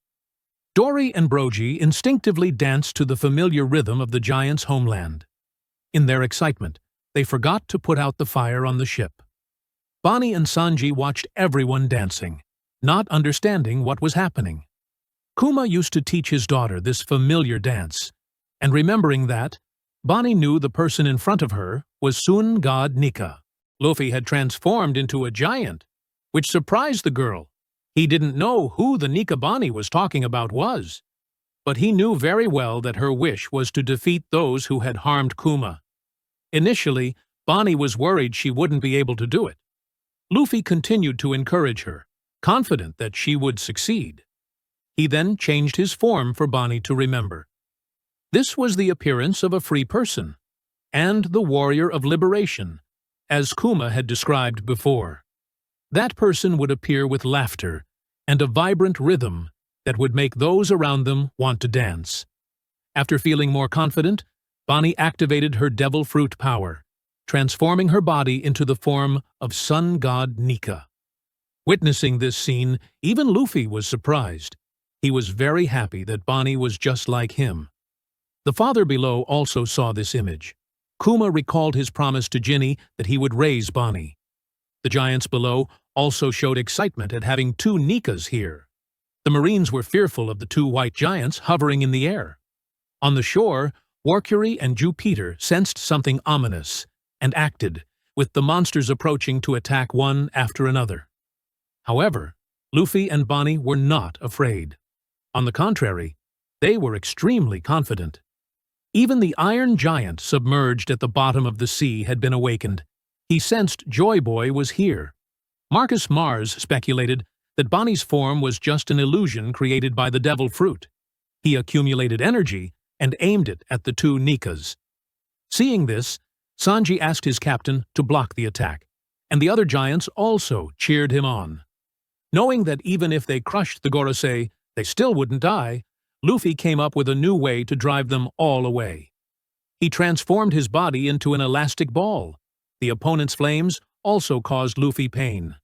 Speaker 1: Dorry and Brogy instinctively danced to the familiar rhythm of the giant's homeland. In their excitement, they forgot to put out the fire on the ship. Bonney and Sanji watched everyone dancing, not understanding what was happening. Kuma used to teach his daughter this familiar dance, and remembering that, Bonney knew the person in front of her was Sun God Nika. Luffy had transformed into a giant, which surprised the girl. He didn't know who the Nika Bonney was talking about was, but he knew very well that her wish was to defeat those who had harmed Kuma. Initially, Bonney was worried she wouldn't be able to do it. Luffy continued to encourage her, confident that she would succeed. He then changed his form for Bonney to remember. This was the appearance of a free person, and the warrior of liberation, as Kuma had described before. That person would appear with laughter and a vibrant rhythm that would make those around them want to dance. After feeling more confident, Bonney activated her devil fruit power, transforming her body into the form of Sun God Nika. Witnessing this scene, even Luffy was surprised. He was very happy that Bonney was just like him. The father below also saw this image. Kuma recalled his promise to Ginny that he would raise Bonney. The giants below also showed excitement at having two Nikas here. The Marines were fearful of the two white giants hovering in the air. On the shore, Warcury and Jupiter sensed something ominous and acted, with the monsters approaching to attack one after another. However, Luffy and Bonney were not afraid. On the contrary, they were extremely confident. Even the Iron Giant submerged at the bottom of the sea had been awakened. He sensed Joy Boy was here. Marcus Mars speculated that Bonney's form was just an illusion created by the devil fruit. He accumulated energy and aimed it at the two Nikas. Seeing this, Sanji asked his captain to block the attack, and the other giants also cheered him on. Knowing that even if they crushed the Gorosei, they still wouldn't die, Luffy came up with a new way to drive them all away. He transformed his body into an elastic ball. The opponent's flames also caused Luffy pain.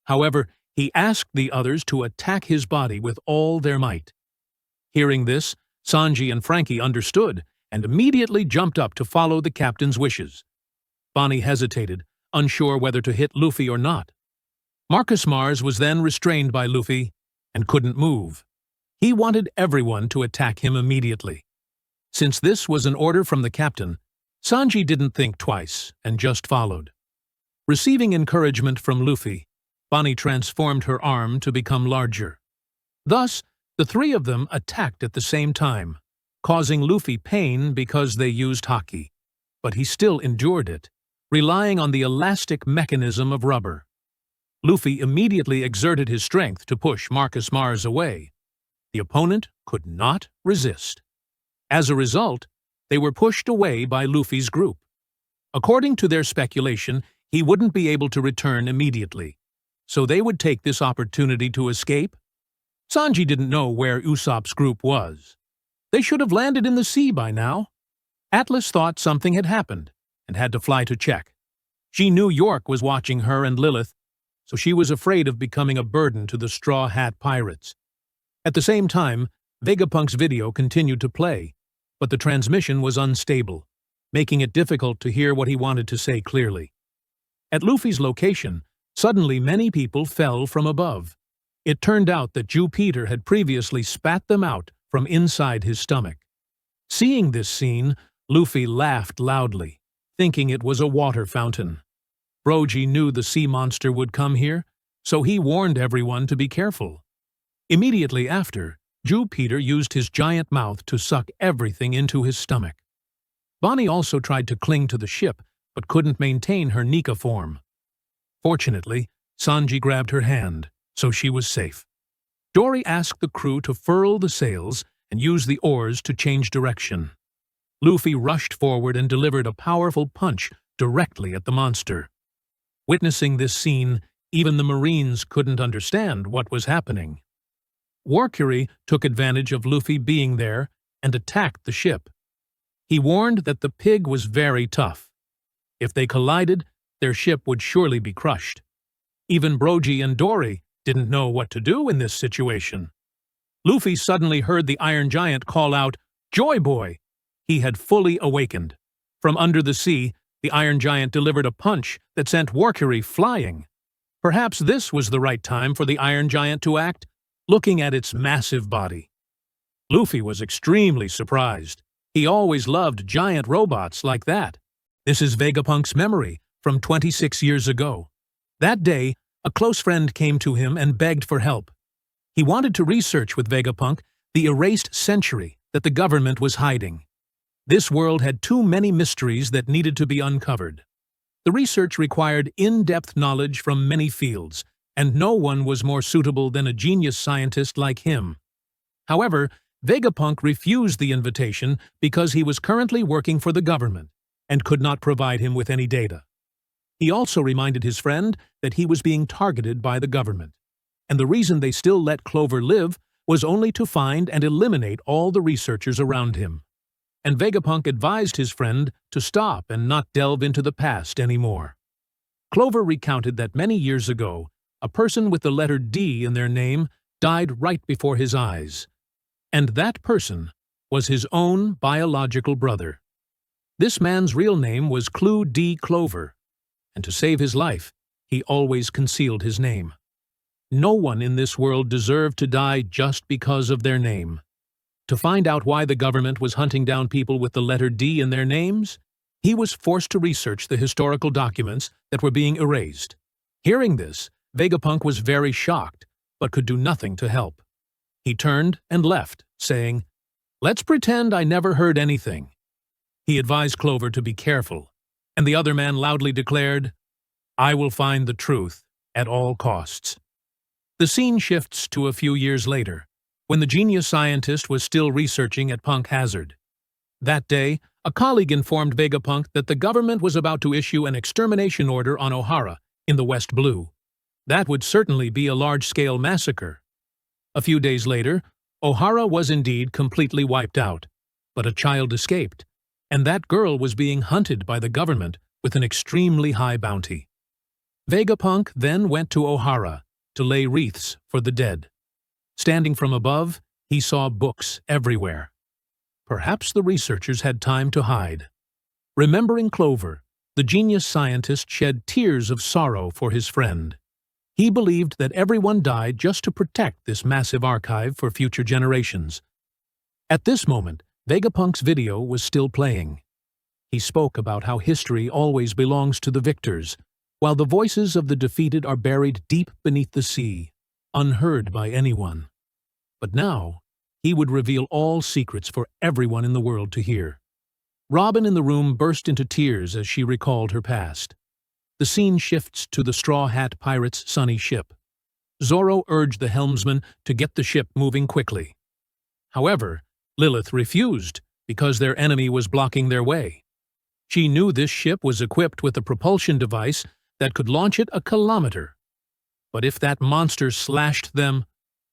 Speaker 1: However, he asked the others to attack his body with all their might. Hearing this, Sanji and Frankie understood and immediately jumped up to follow the captain's wishes. Bonney hesitated, unsure whether to hit Luffy or not. Marcus Mars was then restrained by Luffy and couldn't move. He wanted everyone to attack him immediately. Since this was an order from the captain, Sanji didn't think twice and just followed. Receiving encouragement from Luffy, Bonney transformed her arm to become larger. Thus, the three of them attacked at the same time, causing Luffy pain because they used Haki. But he still endured it, relying on the elastic mechanism of rubber. Luffy immediately exerted his strength to push Marcus Mars away. The opponent could not resist. As a result, they were pushed away by Luffy's group. According to their speculation, he wouldn't be able to return immediately, so they would take this opportunity to escape. Sanji didn't know where Usopp's group was. They should have landed in the sea by now. Atlas thought something had happened and had to fly to check. She knew York was watching her and Lilith, so she was afraid of becoming a burden to the Straw Hat Pirates. At the same time, Vegapunk's video continued to play, but the transmission was unstable, making it difficult to hear what he wanted to say clearly. At Luffy's location, suddenly many people fell from above. It turned out that Jupiter had previously spat them out from inside his stomach. Seeing this scene, Luffy laughed loudly, thinking it was a water fountain. Brogy knew the sea monster would come here, so he warned everyone to be careful. Immediately after, Jupiter used his giant mouth to suck everything into his stomach. Bonney also tried to cling to the ship, but couldn't maintain her Nika form. Fortunately, Sanji grabbed her hand, so she was safe. Dorry asked the crew to furl the sails and use the oars to change direction. Luffy rushed forward and delivered a powerful punch directly at the monster. Witnessing this scene, even the Marines couldn't understand what was happening. Warcury took advantage of Luffy being there and attacked the ship. He warned that the pig was very tough. If they collided, their ship would surely be crushed. Even Brogy and Dorry didn't know what to do in this situation. Luffy suddenly heard the Iron Giant call out, "Joy Boy!" He had fully awakened. From under the sea, the Iron Giant delivered a punch that sent Warcury flying. Perhaps this was the right time for the Iron Giant to act, looking at its massive body. Luffy was extremely surprised. He always loved giant robots like that. This is Vegapunk's memory from 26 years ago. That day, a close friend came to him and begged for help. He wanted to research with Vegapunk the erased century that the government was hiding. This world had too many mysteries that needed to be uncovered. The research required in-depth knowledge from many fields, and no one was more suitable than a genius scientist like him. However, Vegapunk refused the invitation because he was currently working for the government and could not provide him with any data. He also reminded his friend that he was being targeted by the government, and the reason they still let Clover live was only to find and eliminate all the researchers around him. And Vegapunk advised his friend to stop and not delve into the past anymore. Clover recounted that many years ago, a person with the letter D in their name died right before his eyes, and that person was his own biological brother. This man's real name was Clu D. Clover, and to save his life, he always concealed his name. No one in this world deserved to die just because of their name. To find out why the government was hunting down people with the letter D in their names, he was forced to research the historical documents that were being erased. Hearing this, Vegapunk was very shocked, but could do nothing to help. He turned and left, saying, "Let's pretend I never heard anything." He advised Clover to be careful, and the other man loudly declared, "I will find the truth at all costs." The scene shifts to a few years later, when the genius scientist was still researching at Punk Hazard. That day, a colleague informed Vegapunk that the government was about to issue an extermination order on Ohara in the West Blue. That would certainly be a large-scale massacre. A few days later, Ohara was indeed completely wiped out, but a child escaped, and that girl was being hunted by the government with an extremely high bounty. Vegapunk then went to Ohara to lay wreaths for the dead. Standing from above, he saw books everywhere. Perhaps the researchers had time to hide. Remembering Clover, the genius scientist shed tears of sorrow for his friend. He believed that everyone died just to protect this massive archive for future generations. At this moment, Vegapunk's video was still playing. He spoke about how history always belongs to the victors, while the voices of the defeated are buried deep beneath the sea, unheard by anyone. But now, he would reveal all secrets for everyone in the world to hear. Robin in the room burst into tears as she recalled her past. The scene shifts to the Straw Hat Pirates' sunny ship. Zoro urged the helmsman to get the ship moving quickly. However, Lilith refused because their enemy was blocking their way. She knew this ship was equipped with a propulsion device that could launch it a kilometer. But if that monster slashed them,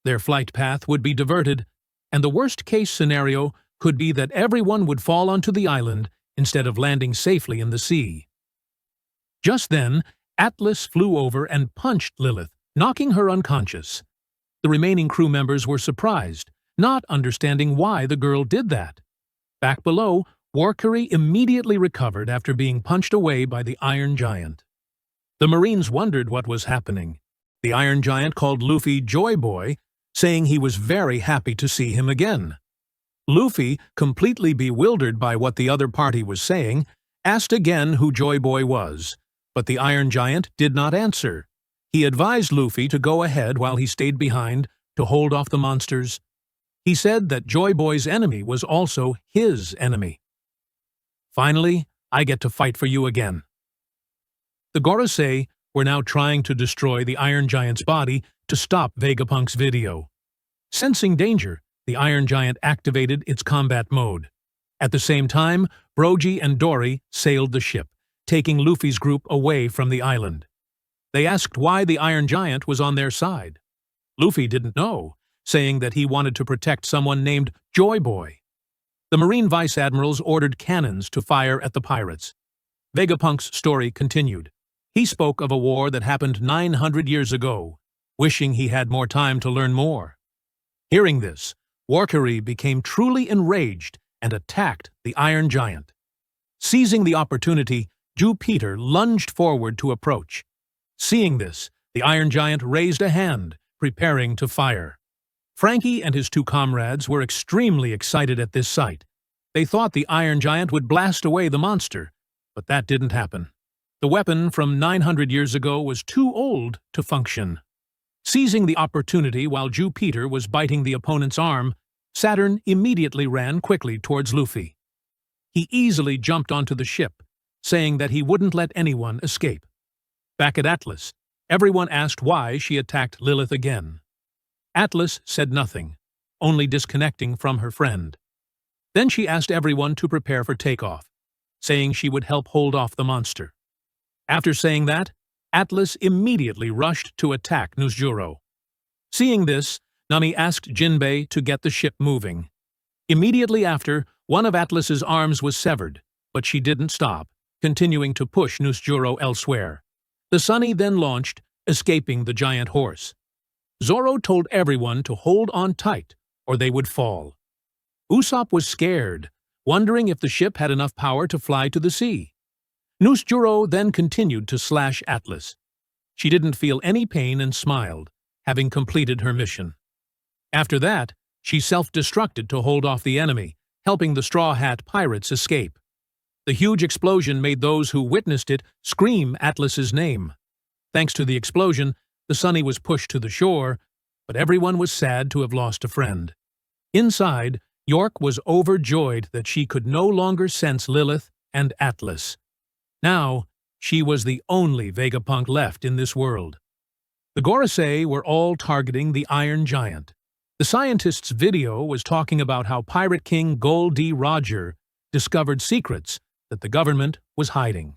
Speaker 1: their flight path would be diverted, and the worst-case scenario could be that everyone would fall onto the island instead of landing safely in the sea. Just then, Atlas flew over and punched Lilith, knocking her unconscious. The remaining crew members were surprised, not understanding why the girl did that. Back below, Warcurry immediately recovered after being punched away by the Iron Giant. The Marines wondered what was happening. The Iron Giant called Luffy Joy Boy, saying he was very happy to see him again. Luffy, completely bewildered by what the other party was saying, asked again who Joy Boy was, but the Iron Giant did not answer. He advised Luffy to go ahead while he stayed behind to hold off the monsters. He said that Joy Boy's enemy was also his enemy. "Finally, I get to fight for you again." The Gorosei were now trying to destroy the Iron Giant's body to stop Vegapunk's video. Sensing danger, the Iron Giant activated its combat mode. At the same time, Brogy and Dorry sailed the ship, taking Luffy's group away from the island. They asked why the Iron Giant was on their side. Luffy didn't know, saying that he wanted to protect someone named Joy Boy. The Marine Vice Admirals ordered cannons to fire at the pirates. Vegapunk's story continued. He spoke of a war that happened 900 years ago, wishing he had more time to learn more. Hearing this, Warcurry became truly enraged and attacked the Iron Giant. Seizing the opportunity, Jupiter lunged forward to approach. Seeing this, the Iron Giant raised a hand, preparing to fire. Frankie and his two comrades were extremely excited at this sight. They thought the Iron Giant would blast away the monster, but that didn't happen. The weapon from 900 years ago was too old to function. Seizing the opportunity while Jupiter was biting the opponent's arm, Saturn immediately ran quickly towards Luffy. He easily jumped onto the ship, saying that he wouldn't let anyone escape. Back at Atlas, everyone asked why she attacked Lilith again. Atlas said nothing, only disconnecting from her friend. Then she asked everyone to prepare for takeoff, saying she would help hold off the monster. After saying that, Atlas immediately rushed to attack Nusjuro. Seeing this, Nami asked Jinbei to get the ship moving. Immediately after, one of Atlas's arms was severed, but she didn't stop, continuing to push Nusjuro elsewhere. The Sunny then launched, escaping the giant horse. Zoro told everyone to hold on tight, or they would fall. Usopp was scared, wondering if the ship had enough power to fly to the sea. Nusjuro then continued to slash Atlas. She didn't feel any pain and smiled, having completed her mission. After that, she self-destructed to hold off the enemy, helping the Straw Hat pirates escape. The huge explosion made those who witnessed it scream Atlas's name. Thanks to the explosion, the Sunny was pushed to the shore, but everyone was sad to have lost a friend. Inside, York was overjoyed that she could no longer sense Lilith and Atlas. Now, she was the only Vegapunk left in this world. The Gorosei were all targeting the Iron Giant. The scientist's video was talking about how Pirate King Gol D. Roger discovered secrets that the government was hiding.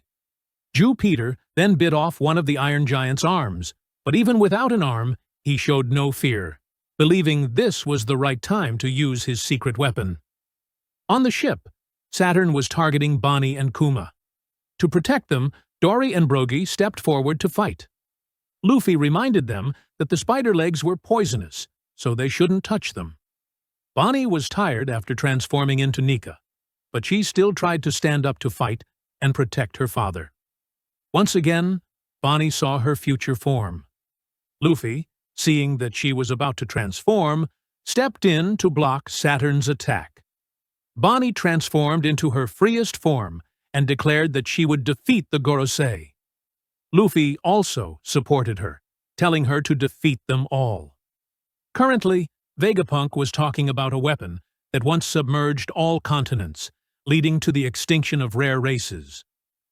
Speaker 1: Jew Peter then bit off one of the Iron Giant's arms, but even without an arm, he showed no fear, believing this was the right time to use his secret weapon. On the ship, Saturn was targeting Bonney and Kuma. To protect them, Dorry and Brogy stepped forward to fight. Luffy reminded them that the spider legs were poisonous, so they shouldn't touch them. Bonney was tired after transforming into Nika, but she still tried to stand up to fight and protect her father. Once again, Bonney saw her future form. Luffy, seeing that she was about to transform, stepped in to block Saturn's attack. Bonney transformed into her freest form and declared that she would defeat the Gorosei. Luffy also supported her, telling her to defeat them all. Currently, Vegapunk was talking about a weapon that once submerged all continents, leading to the extinction of rare races.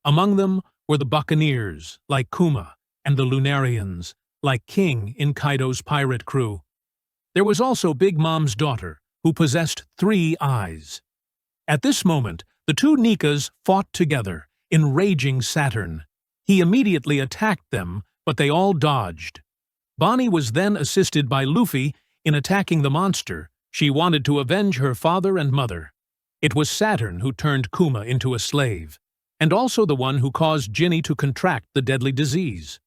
Speaker 1: Among them were the Buccaneers, like Kuma, and the Lunarians, like King in Kaido's pirate crew. There was also Big Mom's daughter, who possessed 3 eyes. At this moment, the two Nikas fought together, enraging Saturn. He immediately attacked them, but they all dodged. Bonney was then assisted by Luffy in attacking the monster. She wanted to avenge her father and mother. It was Saturn who turned Kuma into a slave, and also the one who caused Ginny to contract the deadly disease.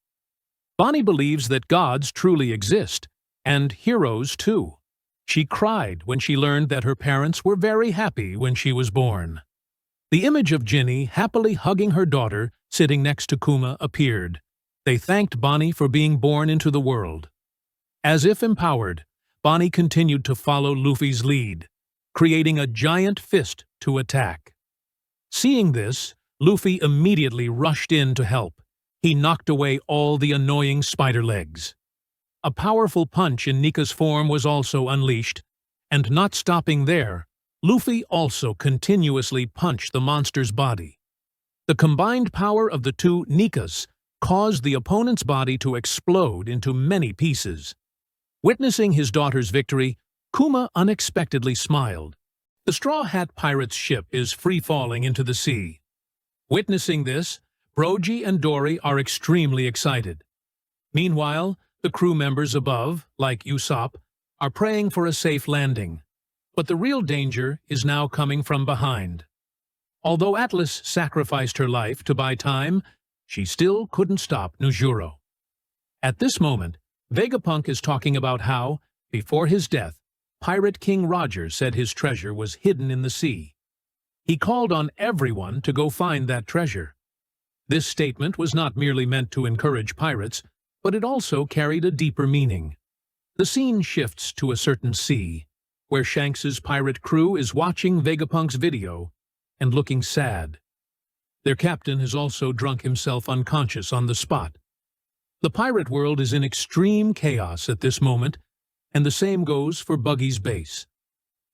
Speaker 1: Bonney believes that gods truly exist, and heroes too. She cried when she learned that her parents were very happy when she was born. The image of Ginny happily hugging her daughter, sitting next to Kuma, appeared. They thanked Bonney for being born into the world. As if empowered, Bonney continued to follow Luffy's lead, creating a giant fist to attack. Seeing this, Luffy immediately rushed in to help. He knocked away all the annoying spider legs. A powerful punch in Nika's form was also unleashed, and not stopping there, Luffy also continuously punched the monster's body. The combined power of the two Nikas caused the opponent's body to explode into many pieces. Witnessing his daughter's victory, Kuma unexpectedly smiled. The Straw Hat Pirate's ship is free-falling into the sea. Witnessing this, Brogy and Dorry are extremely excited. Meanwhile, the crew members above, like Usopp, are praying for a safe landing. But the real danger is now coming from behind. Although Atlas sacrificed her life to buy time, she still couldn't stop Nusjuro. At this moment, Vegapunk is talking about how, before his death, Pirate King Roger said his treasure was hidden in the sea. He called on everyone to go find that treasure. This statement was not merely meant to encourage pirates, but it also carried a deeper meaning. The scene shifts to a certain sea, where Shanks's pirate crew is watching Vegapunk's video and looking sad. Their captain has also drunk himself unconscious on the spot. The pirate world is in extreme chaos at this moment, and the same goes for Buggy's base.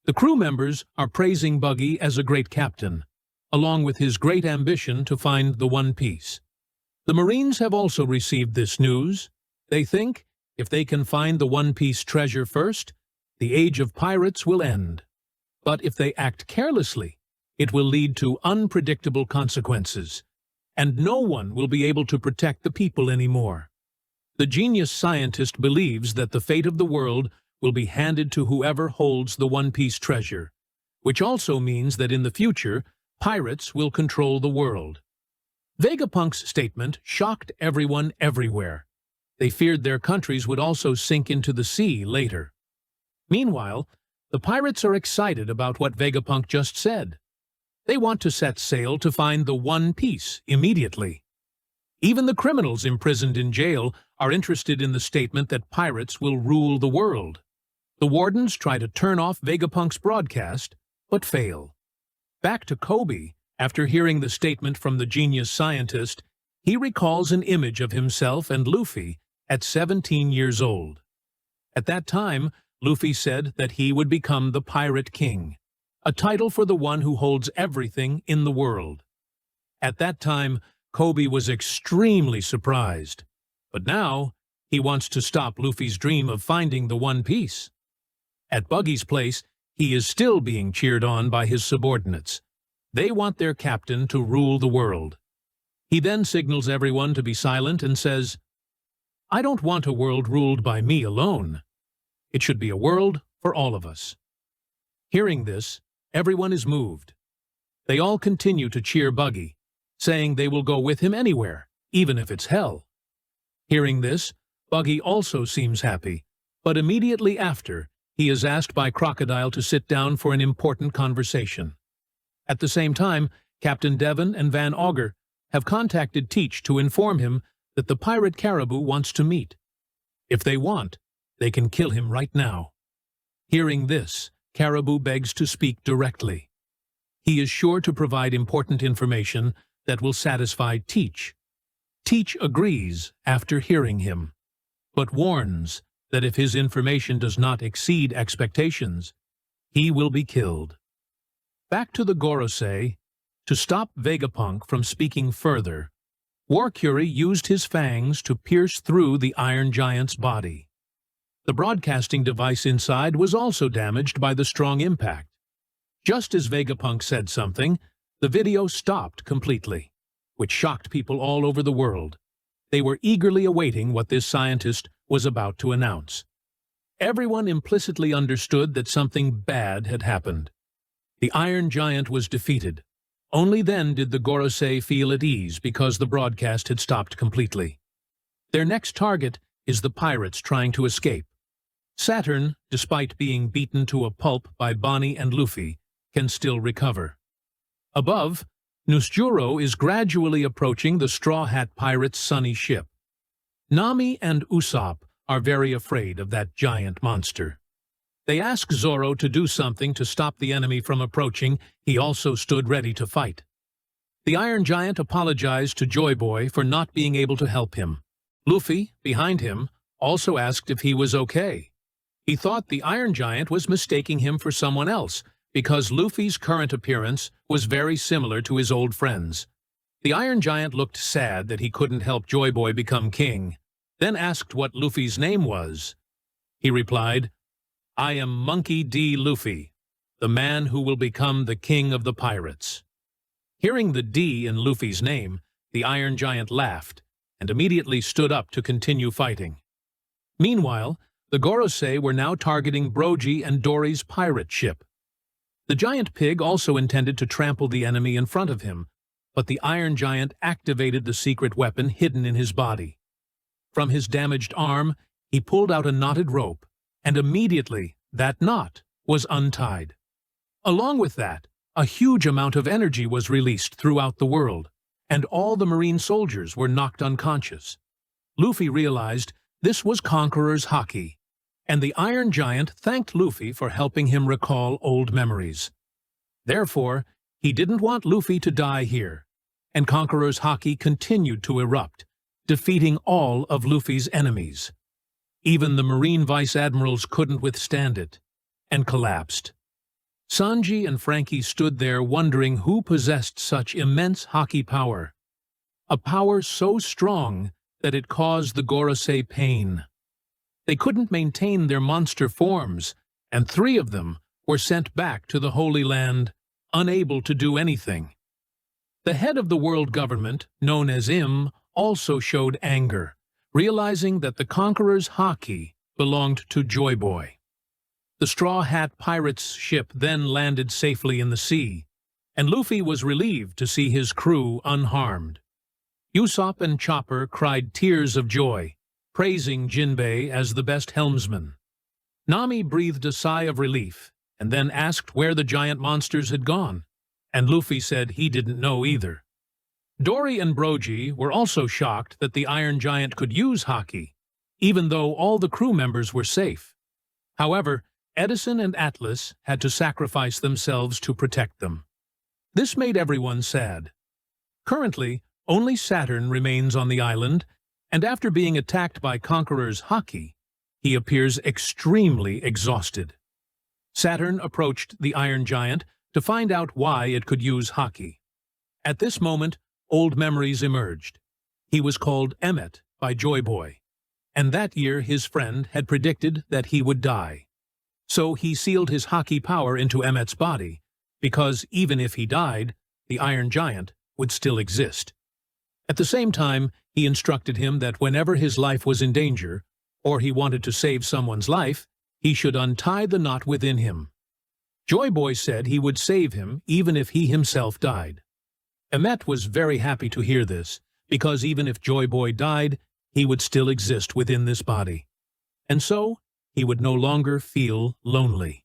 Speaker 1: The crew members are praising Buggy as a great captain, along with his great ambition to find the One Piece. The Marines have also received this news. They think if they can find the One Piece treasure first, the age of pirates will end. But if they act carelessly, it will lead to unpredictable consequences, and no one will be able to protect the people anymore. The genius scientist believes that the fate of the world will be handed to whoever holds the One Piece treasure, which also means that in the future, pirates will control the world. Vegapunk's statement shocked everyone everywhere. They feared their countries would also sink into the sea later. Meanwhile, the pirates are excited about what Vegapunk just said. They want to set sail to find the One Piece immediately. Even the criminals imprisoned in jail are interested in the statement that pirates will rule the world. The wardens try to turn off Vegapunk's broadcast, but fail. Back to Kobe, after hearing the statement from the genius scientist, he recalls an image of himself and Luffy at 17 years old. At that time, Luffy said that he would become the Pirate King, a title for the one who holds everything in the world. At that time, Kobe was extremely surprised, but now he wants to stop Luffy's dream of finding the One Piece. At Buggy's place, he is still being cheered on by his subordinates. They want their captain to rule the world. He then signals everyone to be silent and says, "I don't want a world ruled by me alone. It should be a world for all of us." Hearing this, everyone is moved. They all continue to cheer Buggy, saying they will go with him anywhere, even if it's hell. Hearing this, Buggy also seems happy, but immediately after, he is asked by Crocodile to sit down for an important conversation. At the same time, Captain Devon and Van Augur have contacted Teach to inform him that the pirate Caribou wants to meet. If they want, they can kill him right now. Hearing this, Caribou begs to speak directly. He is sure to provide important information that will satisfy Teach. Teach agrees after hearing him, but warns that if his information does not exceed expectations, he will be killed. Back to the Gorosei. To stop Vegapunk from speaking further, Warcury used his fangs to pierce through the Iron Giant's body. The broadcasting device inside was also damaged by the strong impact. Just as Vegapunk said something, the video stopped completely, which shocked people all over the world. They were eagerly awaiting what this scientist was about to announce. Everyone implicitly understood that something bad had happened. The Iron Giant was defeated. Only then did the Gorosei feel at ease because the broadcast had stopped completely. Their next target is the pirates trying to escape. Saturn, despite being beaten to a pulp by Bonney and Luffy, can still recover. Above, Nusjuro is gradually approaching the Straw Hat Pirates' sunny ship. Nami and Usopp are very afraid of that giant monster. They ask Zoro to do something to stop the enemy from approaching. He also stood ready to fight. The Iron Giant apologized to Joy Boy for not being able to help him. Luffy, behind him, also asked if he was okay. He thought the Iron Giant was mistaking him for someone else because Luffy's current appearance was very similar to his old friends. The Iron Giant looked sad that he couldn't help Joy Boy become king, then asked what Luffy's name was. He replied, "I am Monkey D. Luffy, the man who will become the king of the pirates." Hearing the D in Luffy's name, the Iron Giant laughed and immediately stood up to continue fighting. Meanwhile, the Gorosei were now targeting Brogy and Dorry's pirate ship. The giant pig also intended to trample the enemy in front of him, but the Iron Giant activated the secret weapon hidden in his body. From his damaged arm, he pulled out a knotted rope, and immediately that knot was untied. Along with that, a huge amount of energy was released throughout the world, and all the marine soldiers were knocked unconscious. Luffy realized this was Conqueror's Haki, and the Iron Giant thanked Luffy for helping him recall old memories. Therefore, he didn't want Luffy to die here, and Conqueror's Haki continued to erupt, defeating all of Luffy's enemies. Even the Marine Vice Admirals couldn't withstand it, and collapsed. Sanji and Frankie stood there wondering who possessed such immense Haki power. A power so strong that it caused the Gorosei pain. They couldn't maintain their monster forms, and 3 of them were sent back to the Holy Land, unable to do anything. The head of the world government, known as Im, also showed anger, realizing that the conqueror's Haki belonged to Joy Boy. The Straw Hat Pirates' ship then landed safely in the sea, and Luffy was relieved to see his crew unharmed. Usopp and Chopper cried tears of joy, praising Jinbei as the best helmsman. Nami breathed a sigh of relief, and then asked where the giant monsters had gone, and Luffy said he didn't know either. Dorry and Brogy were also shocked that the Iron Giant could use Haki, even though all the crew members were safe. However, Edison and Atlas had to sacrifice themselves to protect them. This made everyone sad. Currently, only Saturn remains on the island, and after being attacked by Conqueror's Haki, he appears extremely exhausted. Saturn approached the Iron Giant to find out why it could use Haki. At this moment, old memories emerged. He was called Emmet by Joy Boy, and that year his friend had predicted that he would die. So he sealed his Haki power into Emmet's body, because even if he died, the Iron Giant would still exist. At the same time, he instructed him that whenever his life was in danger, or he wanted to save someone's life, he should untie the knot within him. Joy Boy said he would save him even if he himself died. Emmet was very happy to hear this, because even if Joy Boy died, he would still exist within this body. And so, he would no longer feel lonely.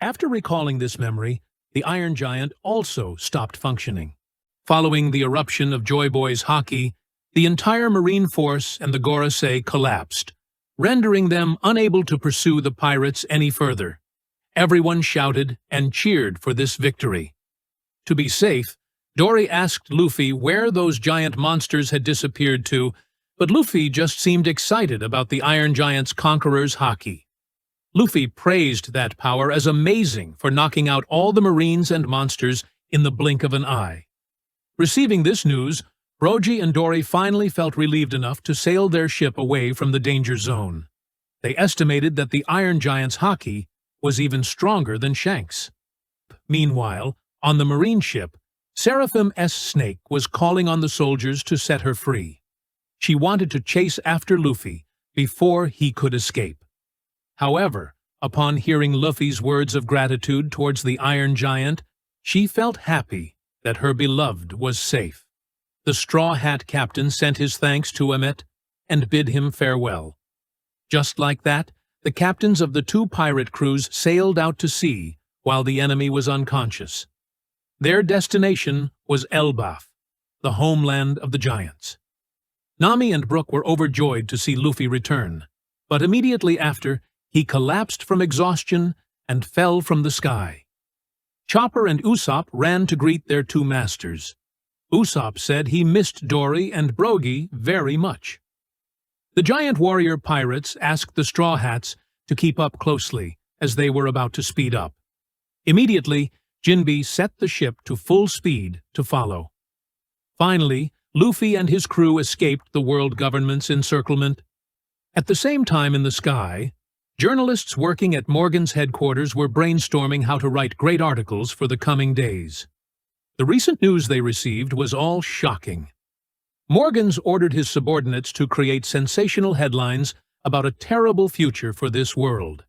Speaker 1: After recalling this memory, the Iron Giant also stopped functioning. Following the eruption of Joy Boy's Haki, the entire Marine Force and the Gorosei collapsed, rendering them unable to pursue the pirates any further. Everyone shouted and cheered for this victory. To be safe, Dorry asked Luffy where those giant monsters had disappeared to, but Luffy just seemed excited about the Iron Giant's conqueror's Haki. Luffy praised that power as amazing for knocking out all the marines and monsters in the blink of an eye. Receiving this news, Brogy and Dorry finally felt relieved enough to sail their ship away from the danger zone. They estimated that the Iron Giant's Haki was even stronger than Shanks. Meanwhile, on the marine ship, Seraphim S. Snake was calling on the soldiers to set her free. She wanted to chase after Luffy before he could escape. However, upon hearing Luffy's words of gratitude towards the Iron Giant, she felt happy that her beloved was safe. The Straw Hat captain sent his thanks to Emmet and bid him farewell. Just like that, the captains of the 2 pirate crews sailed out to sea while the enemy was unconscious. Their destination was Elbaf, the homeland of the giants. Nami and Brook were overjoyed to see Luffy return, but immediately after, he collapsed from exhaustion and fell from the sky. Chopper and Usopp ran to greet their 2 masters. Usopp said he missed Dorry and Brogy very much. The giant warrior pirates asked the Straw Hats to keep up closely as they were about to speed up. Immediately, Jinbei set the ship to full speed to follow. Finally, Luffy and his crew escaped the world government's encirclement. At the same time in the sky, journalists working at Morgan's headquarters were brainstorming how to write great articles for the coming days. The recent news they received was all shocking. Morgan's ordered his subordinates to create sensational headlines about a terrible future for this world,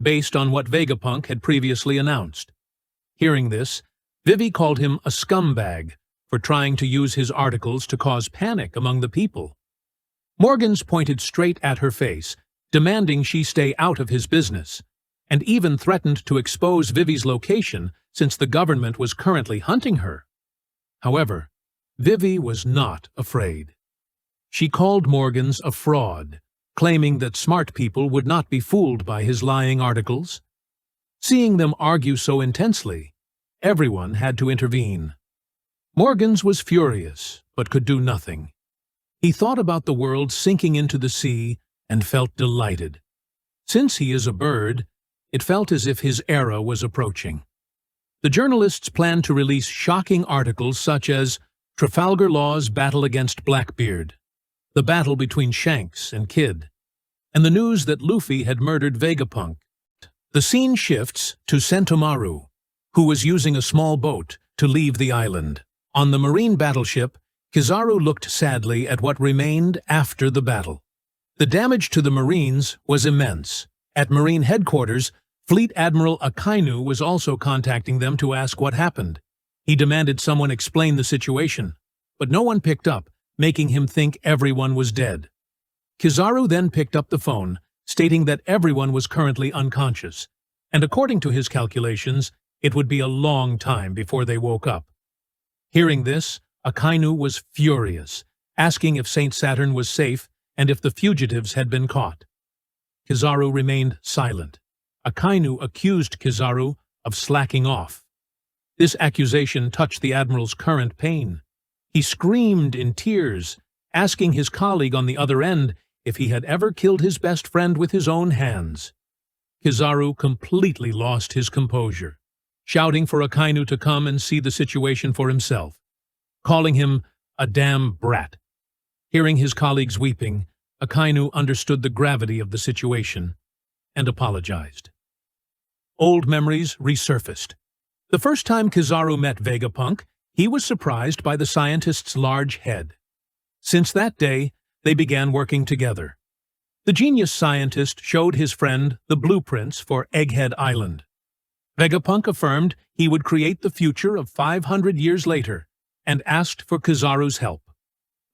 Speaker 1: based on what Vegapunk had previously announced. Hearing this, Vivi called him a scumbag for trying to use his articles to cause panic among the people. Morgan's pointed straight at her face, demanding she stay out of his business, and even threatened to expose Vivi's location since the government was currently hunting her. However, Vivi was not afraid. She called Morgan's a fraud, claiming that smart people would not be fooled by his lying articles. Seeing them argue so intensely, everyone had to intervene. Morgan's was furious, but could do nothing. He thought about the world sinking into the sea and felt delighted. Since he is a bird, it felt as if his era was approaching. The journalists planned to release shocking articles such as Trafalgar Law's battle against Blackbeard, the battle between Shanks and Kid, and the news that Luffy had murdered Vegapunk. The scene shifts to Sentomaru, who was using a small boat to leave the island. On the marine battleship, Kizaru looked sadly at what remained after the battle. The damage to the Marines was immense. At Marine headquarters, Fleet Admiral Akainu was also contacting them to ask what happened. He demanded someone explain the situation, but no one picked up, making him think everyone was dead. Kizaru then picked up the phone, stating that everyone was currently unconscious, and according to his calculations, it would be a long time before they woke up. Hearing this, Akainu was furious, asking if Saint Saturn was safe and if the fugitives had been caught. Kizaru remained silent. Akainu accused Kizaru of slacking off. This accusation touched the admiral's current pain. He screamed in tears, asking his colleague on the other end if he had ever killed his best friend with his own hands. Kizaru completely lost his composure, shouting for Akainu to come and see the situation for himself, calling him a damn brat. Hearing his colleagues weeping, Akainu understood the gravity of the situation and apologized. Old memories resurfaced. The first time Kizaru met Vegapunk, he was surprised by the scientist's large head. Since that day, they began working together. The genius scientist showed his friend the blueprints for Egghead Island. Vegapunk affirmed he would create the future of 500 years later and asked for Kizaru's help.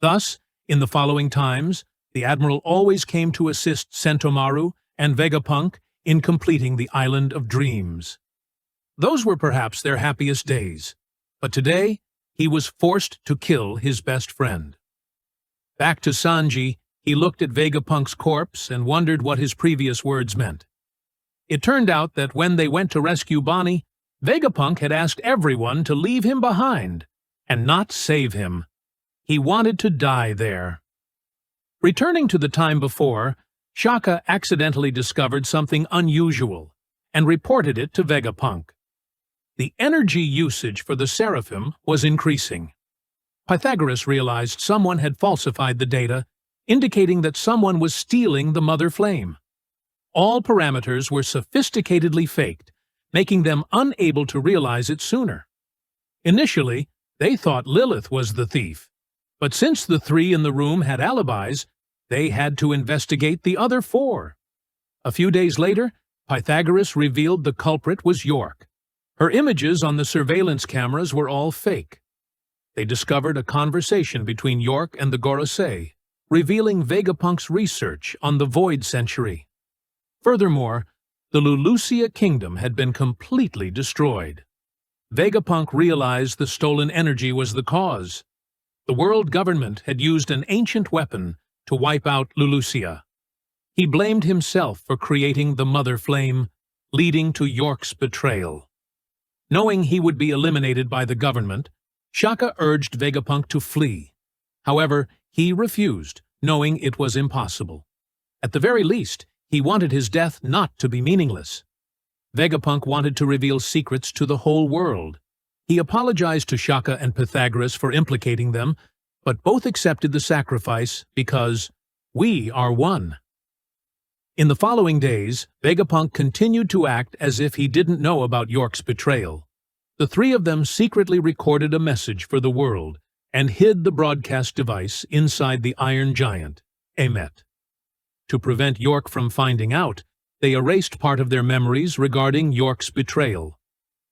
Speaker 1: Thus, in the following times, the admiral always came to assist Sentomaru and Vegapunk in completing the Island of Dreams. Those were perhaps their happiest days, but today he was forced to kill his best friend. Back to Sanji, he looked at Vegapunk's corpse and wondered what his previous words meant. It turned out that when they went to rescue Bonney, Vegapunk had asked everyone to leave him behind and not save him. He wanted to die there. Returning to the time before, Shaka accidentally discovered something unusual and reported it to Vegapunk. The energy usage for the Seraphim was increasing. Pythagoras realized someone had falsified the data, indicating that someone was stealing the Mother Flame. All parameters were sophisticatedly faked, making them unable to realize it sooner. Initially, they thought Lilith was the thief, but since the three in the room had alibis, they had to investigate the other four. A few days later, Pythagoras revealed the culprit was York. Her images on the surveillance cameras were all fake. They discovered a conversation between York and the Gorose, revealing Vegapunk's research on the Void Century. Furthermore, the Lulusia Kingdom had been completely destroyed. Vegapunk realized the stolen energy was the cause. The world government had used an ancient weapon to wipe out Lulusia. He blamed himself for creating the Mother Flame, leading to York's betrayal. Knowing he would be eliminated by the government, Shaka urged Vegapunk to flee. However, he refused, knowing it was impossible. At the very least, he wanted his death not to be meaningless. Vegapunk wanted to reveal secrets to the whole world. He apologized to Shaka and Pythagoras for implicating them, but both accepted the sacrifice because we are one. In the following days, Vegapunk continued to act as if he didn't know about York's betrayal. The three of them secretly recorded a message for the world and hid the broadcast device inside the Iron Giant, Emmet. To prevent York from finding out, they erased part of their memories regarding York's betrayal.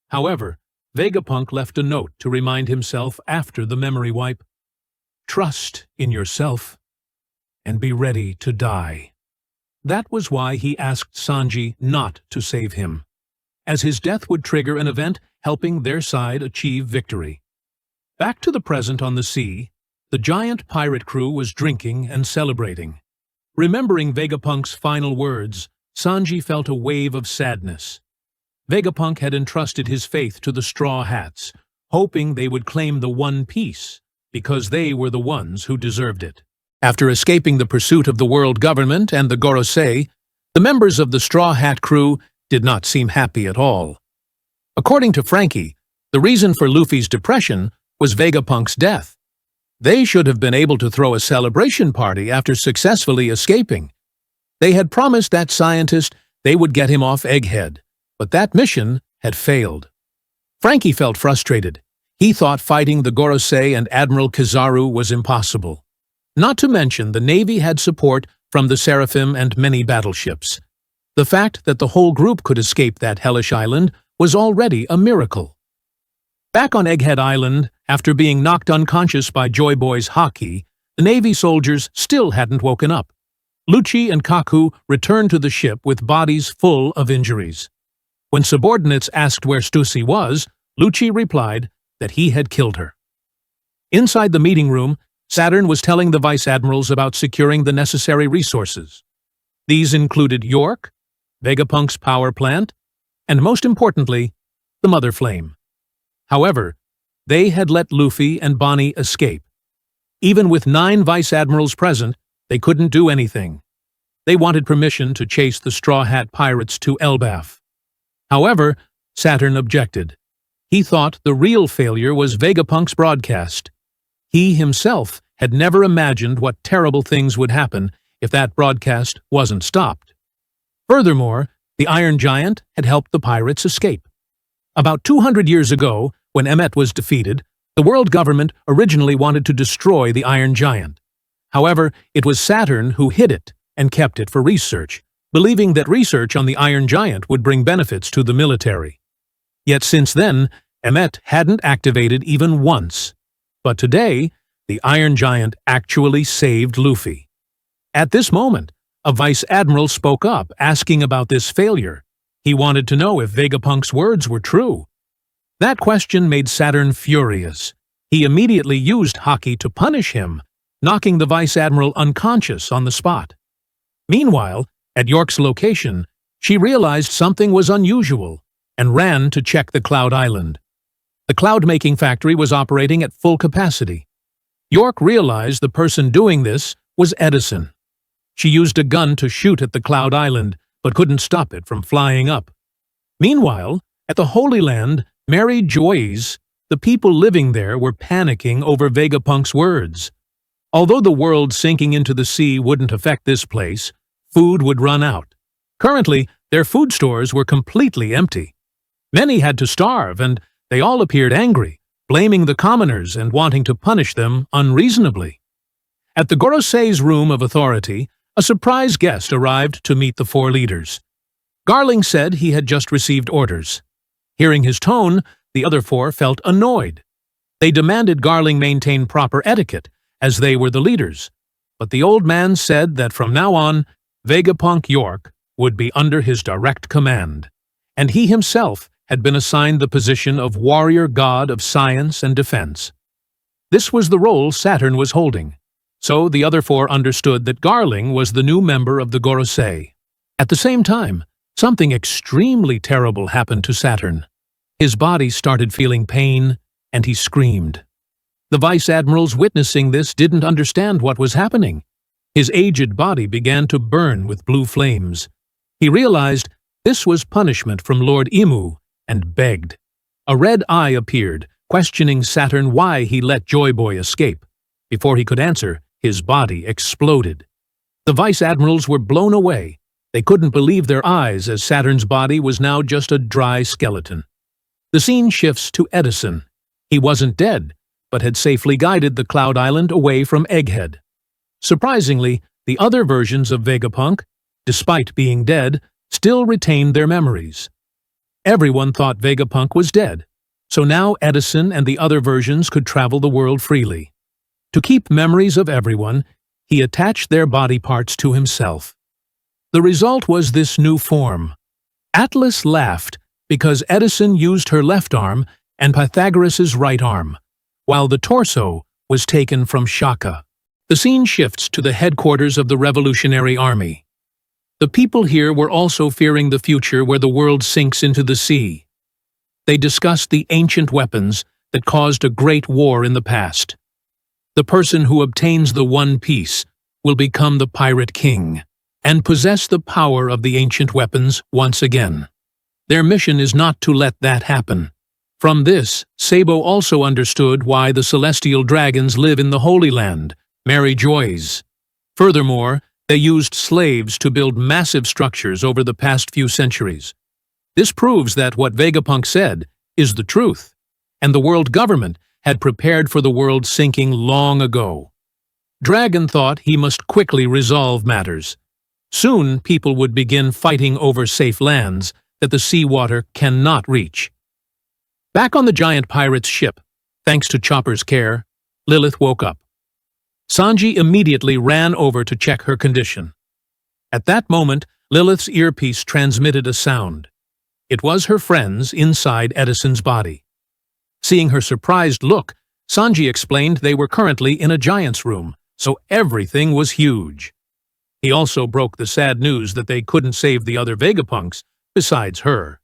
Speaker 1: However, Vegapunk left a note to remind himself after the memory wipe. Trust in yourself and be ready to die. That was why he asked Sanji not to save him, as his death would trigger an event helping their side achieve victory. Back to the present on the sea, the giant pirate crew was drinking and celebrating. Remembering Vegapunk's final words, Sanji felt a wave of sadness. Vegapunk had entrusted his faith to the Straw Hats, hoping they would claim the One Piece, because they were the ones who deserved it. After escaping the pursuit of the world government and the Gorose, the members of the Straw Hat crew did not seem happy at all. According to Frankie, the reason for Luffy's depression was Vegapunk's death. They should have been able to throw a celebration party after successfully escaping. They had promised that scientist they would get him off Egghead, but that mission had failed. Frankie felt frustrated. He thought fighting the Gorosei and Admiral Kizaru was impossible. Not to mention the Navy had support from the Seraphim and many battleships. The fact that the whole group could escape that hellish island was already a miracle. Back on Egghead Island, after being knocked unconscious by Joy Boy's Haki, the Navy soldiers still hadn't woken up. Lucci and Kaku returned to the ship with bodies full of injuries. When subordinates asked where Stussy was, Lucci replied that he had killed her. Inside the meeting room, Saturn was telling the vice admirals about securing the necessary resources. These included York, Vegapunk's power plant, and most importantly, the Mother Flame. However, they had let Luffy and Bonney escape. Even with 9 vice admirals present, they couldn't do anything. They wanted permission to chase the Straw Hat pirates to Elbaf. However, Saturn objected. He thought the real failure was Vegapunk's broadcast. He himself had never imagined what terrible things would happen if that broadcast wasn't stopped. Furthermore, the Iron Giant had helped the pirates escape. About 200 years ago, when Emmet was defeated, the world government originally wanted to destroy the Iron Giant. However, it was Saturn who hid it and kept it for research, believing that research on the Iron Giant would bring benefits to the military. Yet since then, Emmet hadn't activated even once. But today, the Iron Giant actually saved Luffy. At this moment, a vice admiral spoke up asking about this failure. He wanted to know if Vegapunk's words were true. That question made Saturn furious. He immediately used Haki to punish him, knocking the vice admiral unconscious on the spot. Meanwhile, at York's location, she realized something was unusual and ran to check the Cloud Island. The cloud-making factory was operating at full capacity. York realized the person doing this was Edison. She used a gun to shoot at the Cloud Island, but couldn't stop it from flying up. Meanwhile, at the Holy Land, Mary Joyce, the people living there were panicking over Vegapunk's words. Although the world sinking into the sea wouldn't affect this place, food would run out. Currently, their food stores were completely empty. Many had to starve, and they all appeared angry, blaming the commoners and wanting to punish them unreasonably. At the Gorosei's room of authority, a surprise guest arrived to meet the 4 leaders. Garling said he had just received orders. Hearing his tone, the other 4 felt annoyed. They demanded Garling maintain proper etiquette, as they were the leaders. But the old man said that from now on, Vegapunk York would be under his direct command, and he himself had been assigned the position of warrior god of science and defense. This was the role Saturn was holding, so the other 4 understood that Garling was the new member of the Gorosei. At the same time, something extremely terrible happened to Saturn. His body started feeling pain, and he screamed. The vice admirals witnessing this didn't understand what was happening. His aged body began to burn with blue flames. He realized this was punishment from Lord Imu and begged. A red eye appeared, questioning Saturn why he let Joy Boy escape. Before he could answer, his body exploded. The vice admirals were blown away. They couldn't believe their eyes as Saturn's body was now just a dry skeleton. The scene shifts to Edison. He wasn't dead, but had safely guided the Cloud Island away from Egghead. Surprisingly, the other versions of Vegapunk, despite being dead, still retained their memories. Everyone thought Vegapunk was dead, so now Edison and the other versions could travel the world freely. To keep memories of everyone, he attached their body parts to himself. The result was this new form. Atlas laughed because Edison used her left arm and Pythagoras's right arm, while the torso was taken from Shaka. The scene shifts to the headquarters of the Revolutionary Army. The people here were also fearing the future where the world sinks into the sea. They discussed the ancient weapons that caused a great war in the past. The person who obtains the One Piece will become the Pirate King and possess the power of the ancient weapons once again. Their mission is not to let that happen. From this, Sabo also understood why the celestial dragons live in the Holy Land, Mary Joyce. Furthermore, They used slaves to build massive structures over the past few centuries. This proves that what Vegapunk said is the truth, and the world government had prepared for the world sinking long ago. Dragon thought he must quickly resolve matters. Soon people would begin fighting over safe lands that the seawater cannot reach. Back on the giant pirate's ship, thanks to Chopper's care, Lilith woke up. Sanji immediately ran over to check her condition. At that moment, Lilith's earpiece transmitted a sound. It was her friends inside Edison's body. Seeing her surprised look, Sanji explained they were currently in a giant's room, so everything was huge. He also broke the sad news that they couldn't save the other Vegapunks besides her.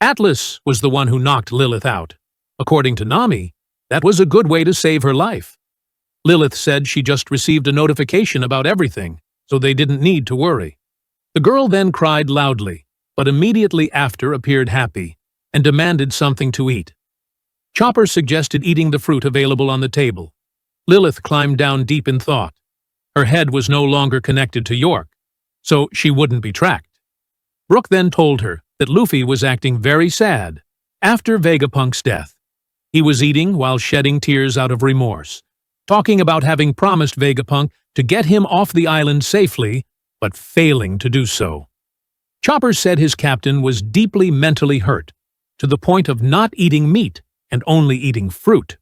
Speaker 1: Atlas was the one who knocked Lilith out. According to Nami, that was a good way to save her life. Lilith said she just received a notification about everything, so they didn't need to worry. The girl then cried loudly, but immediately after appeared happy and demanded something to eat. Chopper suggested eating the fruit available on the table. Lilith climbed down deep in thought. Her head was no longer connected to York, so she wouldn't be tracked. Brook then told her that Luffy was acting very sad after Vegapunk's death. He was eating while shedding tears out of remorse, talking about having promised Vegapunk to get him off the island safely, but failing to do so. Chopper said his captain was deeply mentally hurt, to the point of not eating meat and only eating fruit.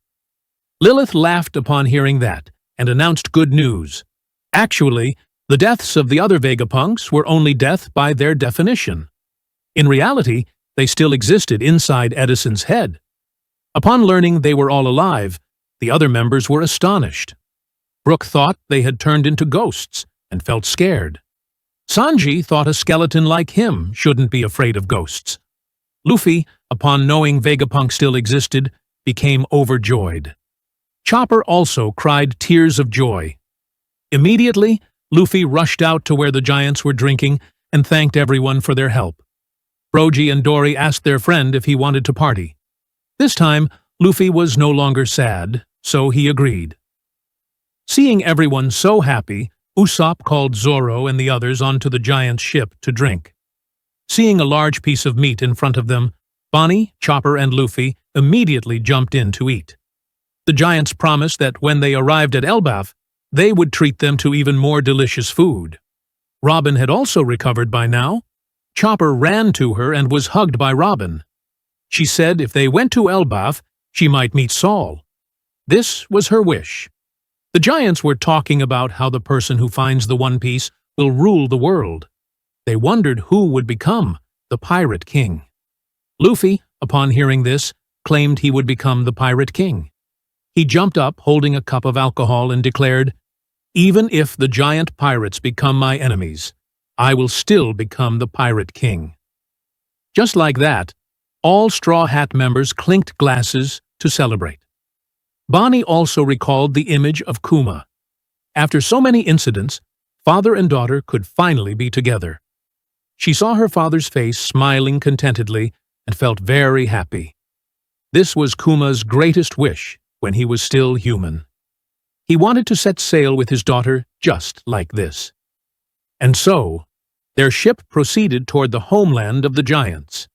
Speaker 1: Lilith laughed upon hearing that and announced good news. Actually, the deaths of the other Vegapunks were only death by their definition. In reality, they still existed inside Edison's head. Upon learning they were all alive, the other members were astonished. Brook thought they had turned into ghosts and felt scared. Sanji thought a skeleton like him shouldn't be afraid of ghosts. Luffy, upon knowing Vegapunk still existed, became overjoyed. Chopper also cried tears of joy. Immediately, Luffy rushed out to where the giants were drinking and thanked everyone for their help. Brogy and Dorry asked their friend if he wanted to party. This time, Luffy was no longer sad, so he agreed. Seeing everyone so happy, Usopp called Zoro and the others onto the giant's ship to drink. Seeing a large piece of meat in front of them, Bonney, Chopper, and Luffy immediately jumped in to eat. The giants promised that when they arrived at Elbaf, they would treat them to even more delicious food. Robin had also recovered by now. Chopper ran to her and was hugged by Robin. She said if they went to Elbaf, she might meet Saul. This was her wish. The giants were talking about how the person who finds the One Piece will rule the world. They wondered who would become the Pirate King. Luffy, upon hearing this, claimed he would become the Pirate King. He jumped up holding a cup of alcohol and declared, "Even if the giant pirates become my enemies, I will still become the Pirate King." Just like that, all Straw Hat members clinked glasses to celebrate. Bonney also recalled the image of Kuma. After so many incidents, father and daughter could finally be together. She saw her father's face smiling contentedly and felt very happy. This was Kuma's greatest wish when he was still human. He wanted to set sail with his daughter just like this. And so, their ship proceeded toward the homeland of the giants.